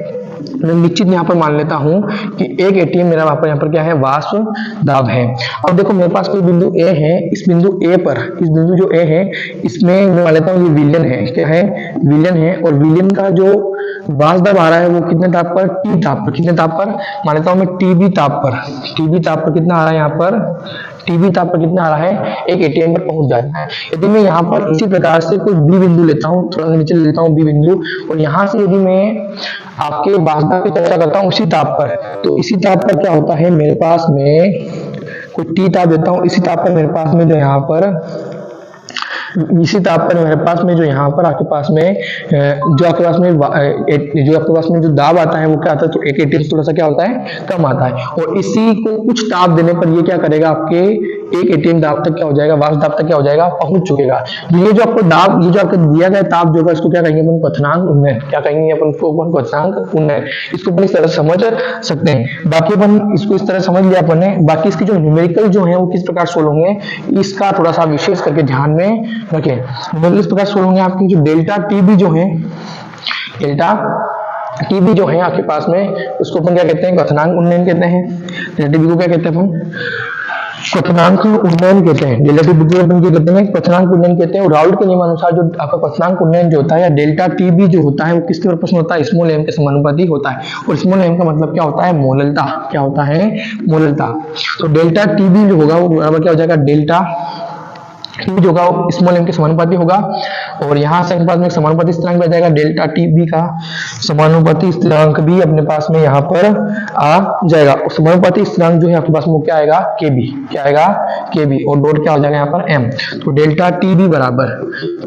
मैं निश्चित यहाँ पर मान लेता हूं कि 1 एटीएम मेरा वहां पर यहाँ पर क्या है, वाष्प दाब है। अब देखो मेरे पास कोई बिंदु ए है, इस बिंदु ए पर, इस बिंदु जो ए है इसमें मैं मान लेता हूँ ये विलयन है। क्या है, विलयन है। और विलयन का जो वाष्प दाब आ रहा है वो कितने ताप पर, टी ताप पर। कितने ताप पर मान लेता हूँ मैं, टीबी ताप पर। टीबी ताप पर कितना आ रहा है यहाँ पर, टीबी ताप पर कितना आ रहा है, 1 एटीएम पर पहुंच जाता है। यदि मैं यहाँ पर इसी प्रकार से कोई बी बिंदु लेता हूँ, थोड़ा नीचे लेता हूँ बी बिंदु, और यहाँ से यदि मैं आपके वाष्प दाब की चर्चा करता हूँ उसी ताप पर, तो इसी ताप पर क्या होता है, मेरे पास में कोई टी ताप देता हूँ, इसी ताप पर मेरे पास में जो यहाँ पर, इसी ताप पर मेरे पास में जो यहाँ पर आपके पास में जो आपके पास में जो दाब आता है वो क्या आता है, तो 1 एटीएम थोड़ा सा क्या होता है, कम आता है। और इसी को कुछ ताप देने पर ये क्या करेगा, आपके 1 एटीएम दाब तक क्या हो जाएगा, वाष्प दाब तक क्या हो जाएगा, पहुंच चुकेगा। ये जो आपको दाब, ये जो आपको दिया गया ताप जो होगा, इसको क्या कहेंगे अपन, क्वथनांक उन्नयन। क्या कहेंगे अपन को, क्वथनांक उन्नयन। इसको अपन इस तरह समझ सकते हैं। बाकी अपन इसको इस तरह समझ लिया अपन ने। बाकी इसकी जो न्यूमेरिकल जो है वो किस प्रकार सोल्व होंगे, इसका थोड़ा सा विशेष करके ध्यान में रखें। न्यूमेरिकल इस प्रकार सोल्व होंगे आपकी, जो डेल्टा टीबी जो है, डेल्टा टीबी जो है आपके पास में, उसको अपन क्या कहते हैं, क्वथनांक उन्नयन कहते हैं। डेल्टा टीबी को क्या कहते हैं अपन, क्वथनांक उन्नयन कहते हैं। डेल्टा टीबी को अपन क्या कहते हैं, क्वथनांक उन्नयन कहते हैं। और राउल्ट के नियमानुसार जो आपका क्वथनांक उन्नयन जो होता है, या डेल्टा टीबी जो होता है, वो किसके ऊपर प्रश्न होता है, स्मॉल एम के समानुपाती होता है। और स्मॉल एम का मतलब क्या होता है, मोललता। क्या होता है, मोललता। तो डेल्टा टीबी जो होगा वो बराबर क्या हो जाएगा, डेल्टा टी जो होगा वो स्मॉल एम के समानुपाती होगा। और यहाँ से अपने पास में समानुपाती स्थिरांक आ जाएगा, डेल्टा टी बी का समानुपाती स्थिरांक भी अपने पास में यहाँ पर आ जाएगा। और समानुपाती स्थिरांक जो है आपके पास में क्या आएगा, के बी। क्या आएगा, के बी। और डॉट क्या हो जाएगा यहाँ पर, एम। तो डेल्टा टी बी बराबर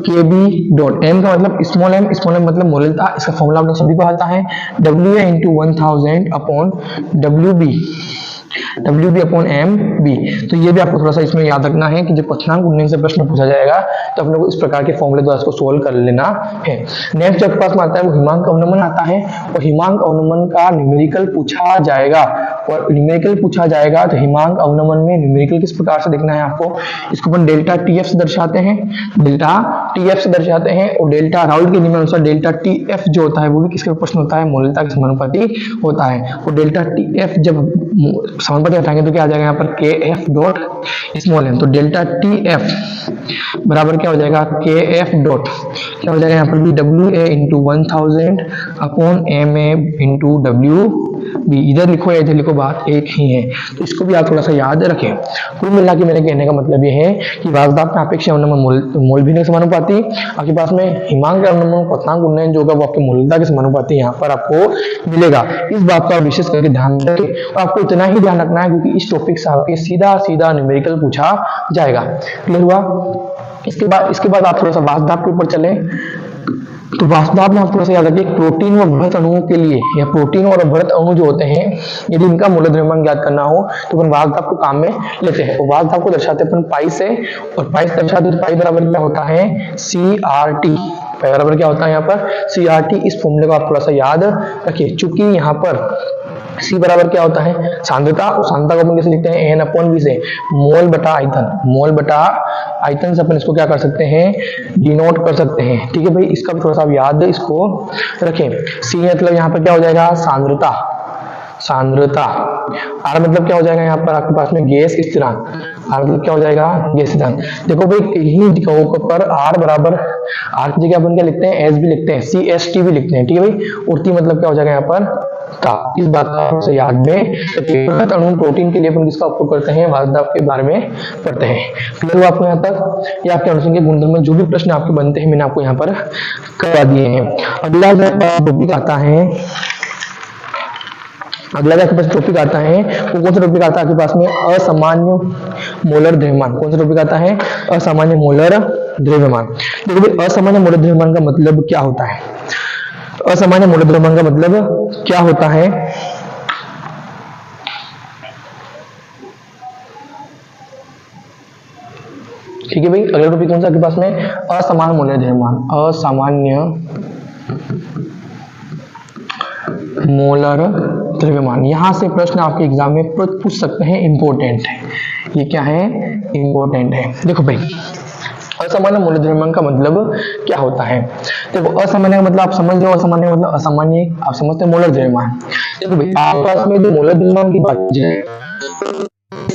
के बी डॉट एम का मतलब स्मॉल एम, स्मॉल एम मतलब मोललता। इसका फॉर्मूला आप लोग सभी को आता है, W A into 1000 upon W B, W B upon M B. तो ये भी आपको थोड़ा सा इसमें याद रखना है कि जब क्वथनांक उन्नयन से प्रश्न पूछा जाएगा तो अपने को इस प्रकार के फॉर्मूले द्वारा इसको सोल्व कर लेना है। नेक्स्ट आपके पास में आता है वो हिमांक अवनमन आता है। और हिमांक अवनमन का न्यूमेरिकल पूछा जाएगा, और न्यूमेरिकल पूछा जाएगा तो हिमांक अवनमन में न्यूमेरिकल किस प्रकार से देखना है आपको, इसको अपन डेल्टा टी एफ से दर्शाते हैं, डेल्टा टी एफ से दर्शाते हैं। और डेल्टा राउल्ट के नियमानुसार डेल्टा टी एफ जो होता है वो भी किसके प्रश्न होता है, मोललता के समानुपाती होता है। और डेल्टा टी एफ जब समानुपाती हटाएंगे तो क्या आ जाएगा यहाँ पर, के एफ डॉट स्मॉल एम। तो डेल्टा टी एफ बराबर क्या हो जाएगा, के एफ डॉट क्या हो जाएगा यहाँ पर भी, W A into 1000 upon M A into W B. इधर लिखो या इधर लिखो, बात एक ही है। तो इसको भी आप थोड़ा सा याद रखें। कुल मिला के मेरे कहने का मतलब ये है कि वाष्प दाब में आपेक्षिक अवनमन मोल भिन्न के समानुपाती, आपके पास में हिमांक अवनमन क्वथनांक उन्नयन जो होगा वो आपके मोललता के समानुपाती यहाँ पर आपको मिलेगा। इस बात का विशेष करके ध्यान रखें। और आपको इतना ही ध्यान रखना है क्योंकि इस टॉपिक से आपके सीधा सीधा न्यूमेरिकल पूछा जाएगा। क्लियर हुआ। इसके बाद आप थोड़ा सा वाष्प दाब के ऊपर चले। तो वाष्प दाब में आप थोड़ा सा याद रखिए, प्रोटीन व बढ़त अणुओं के लिए, या प्रोटीन और बढ़त अणु जो होते हैं यदि इनका मूलद द्रव्यमान ज्ञात करना हो तो अपन वाष्प दाब को काम में लेते हैं। और वाष्प दाब को दर्शाते हैं अपन पाई से, और पाई से दर्शाते हैं, पाई बराबर क्या होता है, CRT। पाई बराबर क्या होता है यहाँ पर, CRT। इस फॉर्मूले को आप थोड़ा सा याद रखिए। चूंकि यहाँ पर सी बराबर क्या होता है सांद्रता, और सांद्रता को अपन कैसे लिखते हैं एन अपॉन वी से, मोल बटा आयतन, मोल बटा आयतन से अपन इसको क्या कर सकते हैं डिनोट कर सकते हैं। ठीक है भाई, इसका भी थोड़ा सा याद इसको रखें। सी मतलब यहाँ पर क्या हो जाएगा सांद्रता, सांद्रता। आर मतलब क्या हो जाएगा यहाँ पर आपके पास में गैस स्थिरांक, आर मतलब क्या हो जाएगा गैस स्थिरांक। देखो भाई यही जगहों पर आर बराबर, आर की जगह अपन क्या लिखते हैं एस भी लिखते हैं, सी एस टी भी लिखते हैं। ठीक है भाई, और टी मतलब क्या हो जाएगा यहाँ पर ता। इस बात को याद में रखिए। अणु प्रोटीन के लिए अपन किसका उपयोग करते हैं वार्तालाप के बारे में पढ़ते हैं। क्लियर हुआ आपको यहाँ तक? या आपके अनुसंधान के गुणधर्म में जो भी प्रश्न आपके बनते हैं मैंने आपको यहाँ पर करवा दिए हैं। अगला टॉपिक आता है, अगला आपके पास टॉपिक आता है वो कौन सा टॉपिक आता है आपके पास में असामान्य मोलर द्रव्यमान। कौन सा टॉपिक आता है असामान्य मोलर द्रव्यमान। देखो भाई असामान्य मोलर द्रव्यमान का मतलब क्या होता है, असामान्य मोलर द्रव्यमान का मतलब क्या होता है। ठीक है भाई, अगला टॉपिक कौन सा आपके पास में असामान्य मोलर द्रव्यमान, असामान्य मोलर द्रव्यमान। यहां से प्रश्न आपके एग्जाम में पूछ सकते हैं, इंपॉर्टेंट है ये, क्या है इंपॉर्टेंट है। देखो भाई असामान्य मोलर द्रव्यमान का मतलब क्या होता है। देखो असामान्य का मतलब आप समझ लो, असामान्य का मतलब असामान्य आप समझते हैं मोलर द्रव्यमान। देखो भाई आपके पास में जो मोलर द्रव्यमान की बात है,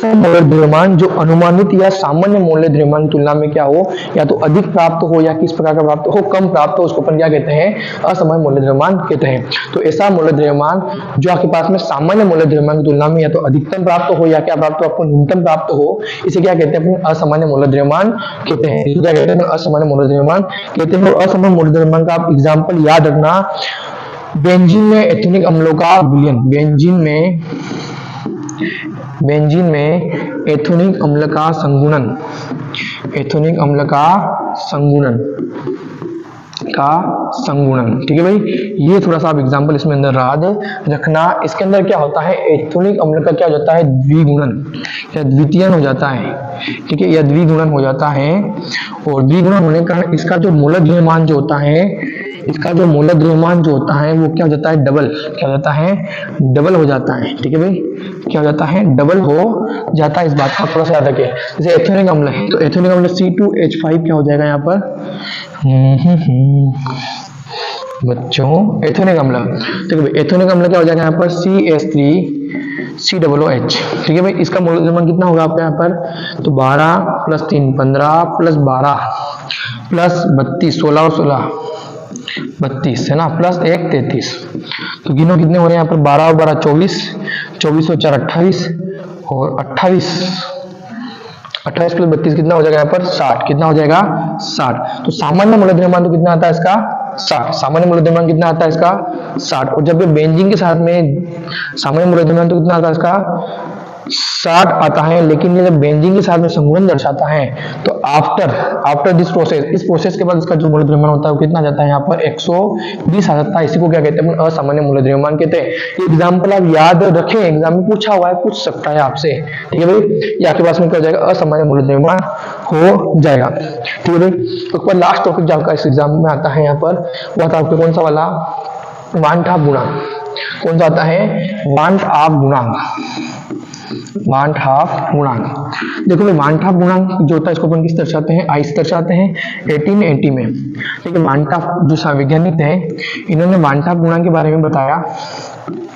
मोलर द्रव्यमान जो अनुमानित या सामान्य मोलर द्रव्यमान की तुलना में क्या हो, या तो अधिक प्राप्त हो या किस प्रकार का प्राप्त हो, कम प्राप्त हो, उसको अपन क्या कहते हैं असामान्य मोलर द्रव्यमान कहते हैं। तो ऐसा मोलर द्रव्यमान जो आपके पास में सामान्य मोलर द्रव्यमान की तुलना में या तो अधिकतम प्राप्त हो या क्या प्राप्त हो आपको न्यूनतम प्राप्त हो, इसे क्या कहते हैं अपन असामान्य मोलर द्रव्यमान कहते हैं। क्या कहते हैं असामान्य मोलर द्रव्यमान कहते हैं। और असामान्य मोलर द्रव्यमान का आप एग्जाम्पल याद रखना, बेंजीन में एथेनिक अम्लों का विलयन, बेंजीन में एथेनिक अम्ल का संगुणन, एथेनिक अम्ल का संगुणन ठीक है भाई, ये थोड़ा सा आप एग्जांपल इसमें अंदर याद रखना। इसके अंदर क्या होता है एथेनिक अम्ल का क्या हो जाता है द्विगुणन या द्वितीयन हो जाता है। ठीक है, या द्विगुणन हो जाता है, और द्विगुणन होने का इसका जो मोलर द्रव्यमान जो होता है, इसका जो मोलर द्रव्यमान जो होता है वो क्या हो जाता है डबल, क्या हो जाता है डबल हो जाता है। ठीक है भाई, क्या हो जाता है डबल हो जाता है। इस बात का थोड़ा सा याद रखिए। जैसे एथेनिक अम्ल है तो एथेनिक अम्ल C2H5 क्या हो जाएगा यहाँ पर बच्चों एथेनिक अम्ल। ठीक है भाई, एथेनिक अम्ल क्या हो जाएगा यहाँ पर CH3COOH। ठीक है भाई, इसका मोलर द्रव्यमान कितना होगा आपके यहाँ पर, तो 12 + 3 15 + 12 + 32 16 और 16 32 है ना, प्लस 1 33। तो गिनो कितने हो रहे हैं यहाँ पर 12 और 12 24, 24 और 4 28 और 28 + 32 कितना हो जाएगा यहाँ पर 60। कितना हो जाएगा 60। तो सामान्य मोलर द्रव्यमान तो कितना आता है इसका 60। सामान्य मोलर द्रव्यमान कितना आता है इसका 60। और जब ये बेंजीन के साथ में सामान्य मोलर द्रव्यमान तो कितना आता है इसका 60 आता है। लेकिन ये जब बेंजीन के साथ में संगुणन दर्शाता है तो आफ्टर दिस प्रोसेस, इस प्रोसेस के बाद इसका जो मोलर द्रव्यमान होता है वो कितना जाता है यहाँ पर 120 आ जाता है। इसी को क्या कहते हैं असामान्य मोलर द्रव्यमान कहते हैं। ये एग्जाम्पल आप याद रखें, एग्जाम में पूछा हुआ है, पूछ सकता है आपसे। ठीक है भाई, ये आपके पास में क्या हो जाएगा असामान्य मोलर द्रव्यमान हो जाएगा। ठीक है भाई, तो लास्ट टॉपिक जो आपका इस एग्जाम में आता है यहाँ पर वो आता है आपको कौन सा वाला वान टाप गुणांक। कौन सा आता है वान टाप गुणांक, वान टाप गुणांक। देखो भाई वान टाप गुणांक जो होता है इसको अपन किस दर्शाते हैं आई से दर्शाते हैं 1880 में। ठीक है, वान टाप जो वैज्ञानिक थे इन्होंने वान टाप गुणांक के बारे में बताया,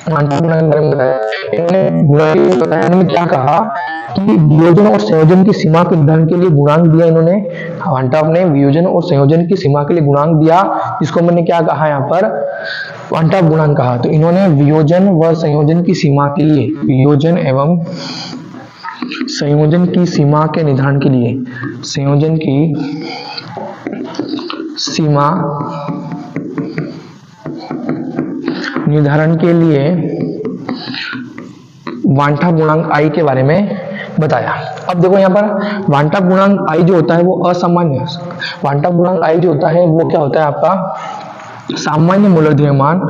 वान टाप गुणांक के बारे में बताया। इन्होंने क्या कहा कि वियोजन और संयोजन की सीमा के निर्धारण के लिए गुणांक दिया इन्होंने। वान टाप ने वियोजन और संयोजन की सीमा के लिए गुणांक दिया, जिसको मैंने क्या कहा यहाँ पर वान टाप गुणांक कहा। तो इन्होंने वियोजन व संयोजन की सीमा के लिए, वियोजन एवं संयोजन की सीमा के निर्धारण के लिए, संयोजन की सीमा निर्धारण के लिए वान टाप गुणांक आई के बारे में बताया। अब देखो यहाँ पर वान टाप गुणांक आई जो होता है वो असामान्य, वान टाप गुणांक आई जो होता है वो क्या होता है आपका सामान्य मोलर द्रव्यमान,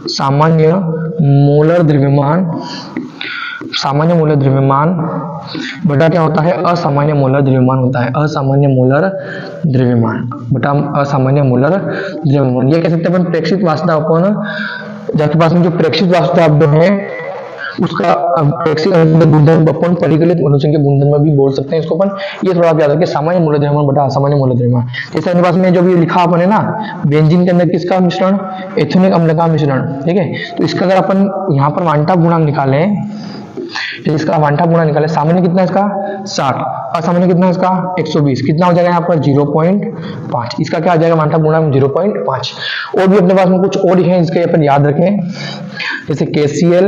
सामान्य मोलर द्रव्यमान, सामान्य मोलर द्रव्यमान बटा क्या होता है असामान्य मोलर द्रव्यमान होता है, असामान्य मोलर द्रव्यमान बटा असामान्य मोलर द्रव्यमान। ये कह सकते हैं अपन प्रेक्षित वास्तव, अपन आपके पास में जो प्रेक्षित वास्तव है उसका ऐक्सिक गुणधर्म अपन परिकलित अनुचन के गुणधर्म भी बोल सकते हैं इसको अपन। ये थोड़ा आप याद रखिए, सामान्य मूलद्रव्यमान बटा असामान्य मूलद्रव्यमान। जैसे अपने पास में जो भी लिखा अपन है ना, बेंजीन के अंदर किसका मिश्रण, एथेनिक अम्ल का मिश्रण, ठीक है। तो इसका अगर अपन यहाँ पर वांटा गुणांक निकाले, इसका वांटा गुणा निकाले, सामान्य कितना इसका 60, असामान्य कितना इसका 120, कितना हो जाएगा यहाँ पर 0.5, इसका क्या आ जाएगा वांटा गुणा 0.5। और भी अपने पास में कुछ और है इसके अपन याद रखें, जैसे KCl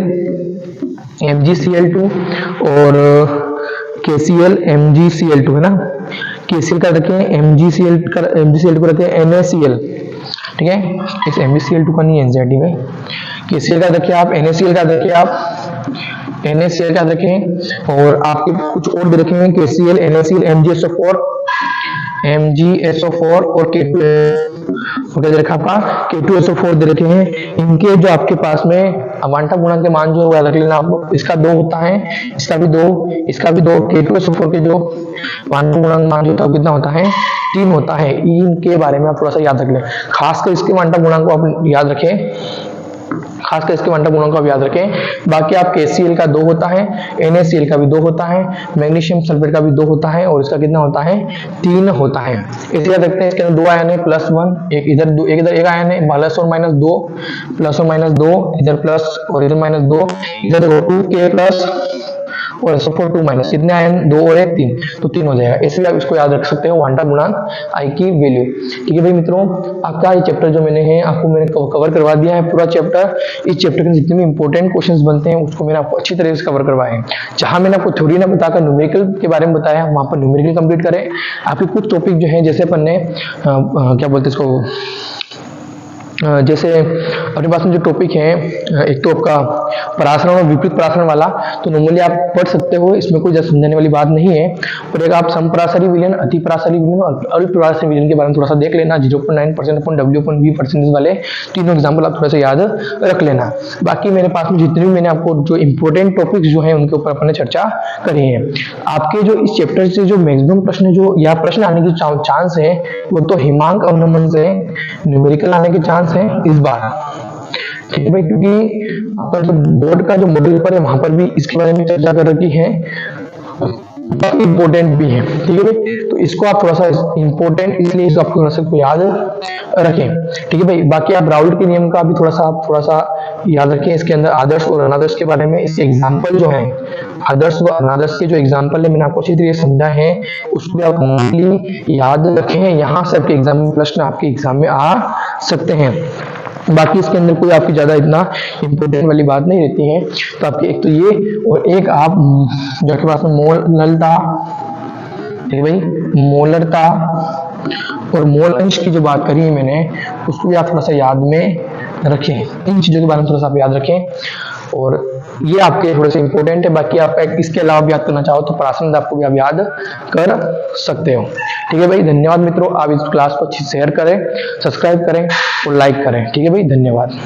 MgCl2 और KCl MgCl2 है ना। KCl का रखें MgCl2 का रखें NaCl, ठीक है। इस MgCl2 का नहीं है एंजाइटी में। KCl का रखिए आप, NaCl का रखिए आप, NaCl का रखें, और आपके कुछ और भी रखेंगे KCl NaCl MgSO4 और K2 दे रखा आपका K2SO4 दे रखे हैं। इनके जो आपके पास में वांटा गुणांक के मान जो रख लेना आप, इसका 2 होता है, इसका भी 2, इसका भी 2। K2SO4 के जो वांटा गुणांक मान जो होता है कितना होता है 3 होता है। इनके बारे में आप थोड़ा सा याद रख लें, खासकर इसके वांटा गुणांक को आप याद रखें, खासकर इसके वांटा गुणों को आप याद रखें। बाकी आप KCl का 2 होता है, NaCl का भी 2 होता है, मैग्नीशियम सल्फेट का भी 2 होता है, और इसका कितना होता है 3 होता है। इसे याद रखते हैं, इसके अंदर 2 आयन है, +1, एक इधर 2, एक इधर एक आयन है, प्लस और माइनस 2, प्लस और माइनस 2, इधर प्लस और इधर माइनस 2, इधर 2K प्लस और SO4 2 माइनस, कितने आयन 2 और 1 3, तो 3 हो जाएगा। इसलिए आप इसको याद रख सकते हो वांटा गुणांक I की वैल्यू। ठीक है भाई मित्रों, आपका ये चैप्टर जो मैंने है आपको मैंने कवर करवा दिया है पूरा चैप्टर। इस चैप्टर के जितने भी इंपॉर्टेंट क्वेश्चंस बनते हैं उसको मैंने आपको अच्छी तरह से कवर करवाया है। जहां मैंने आपको थ्योरी ना बताकर न्यूमेरिकल के बारे में बताया, वहां पर न्यूमेरिकल कंप्लीट करें। आपके कुछ टॉपिक जो है, जैसे अपन ने क्या बोलते हैं इसको, जैसे अपने पास में जो टॉपिक है, एक तो आपका परासरण और विपरीत परासरण वाला, तो नॉर्मली आप पढ़ सकते हो, इसमें कोई ज्यादा समझाने वाली बात नहीं है। और एक आप समपरासरी विलयन, अतिपरासरी विलयन और अल्पपरासरी विलयन के बारे में थोड़ा सा देख लेना। 0.9% अपन W/V परसेंटेज वाले तीनों एग्जाम्पल आप थोड़ा सा याद रख लेना। बाकी मेरे पास में जितने भी मैंने आपको जो इंपॉर्टेंट टॉपिक्स जो है उनके ऊपर अपने चर्चा करी है। आपके जो इस चैप्टर से जो मैक्सिमम प्रश्न जो या प्रश्न आने की चांस है वो तो हिमांक अवनमन से न्यूमेरिकल आने के चांस है इस बार। ठीक है भाई, क्योंकि आपका जो बोर्ड का जो मॉडल पेपर है वहां पर भी इसके बारे में चर्चा कर रखी है, इंपॉर्टेंट भी है। ठीक है भाई, तो इसको आप थोड़ा सा इंपॉर्टेंट इसलिए इसको आपको थोड़ा सा याद रखें। ठीक है भाई, बाकी आप राउल्ट के नियम का भी थोड़ा सा याद रखें। इसके अंदर आदर्श और अनादर्श के बारे में इसके एग्जाम्पल जो है, आदर्श व अनादर्श के जो एग्जाम्पल है मैंने आपको अच्छी तरह समझा है, उसको भी आप याद रखें। यहाँ से आपके एग्जाम में प्रश्न आपके एग्जाम में आ सकते हैं। बाकी इसके अंदर कोई आपकी ज्यादा इतना इंपॉर्टेंट वाली बात नहीं रहती है। तो आपके एक तो ये, और एक आप जो आपके पास में मोलता, ठीक है भाई, मोलरता और मोल अंश की जो बात करी है मैंने, उसको भी आप थोड़ा सा याद में रखें। इन चीजों के बारे में थोड़ा सा आप याद रखें, और ये आपके थोड़े से इंपॉर्टेंट है। बाकी आप इसके अलावा भी याद करना चाहो तो परासरण आपको भी आप याद कर सकते हो। ठीक है भाई, धन्यवाद मित्रों। आप इस क्लास को अच्छी शेयर करें, सब्सक्राइब करें और लाइक करें। ठीक है भाई, धन्यवाद।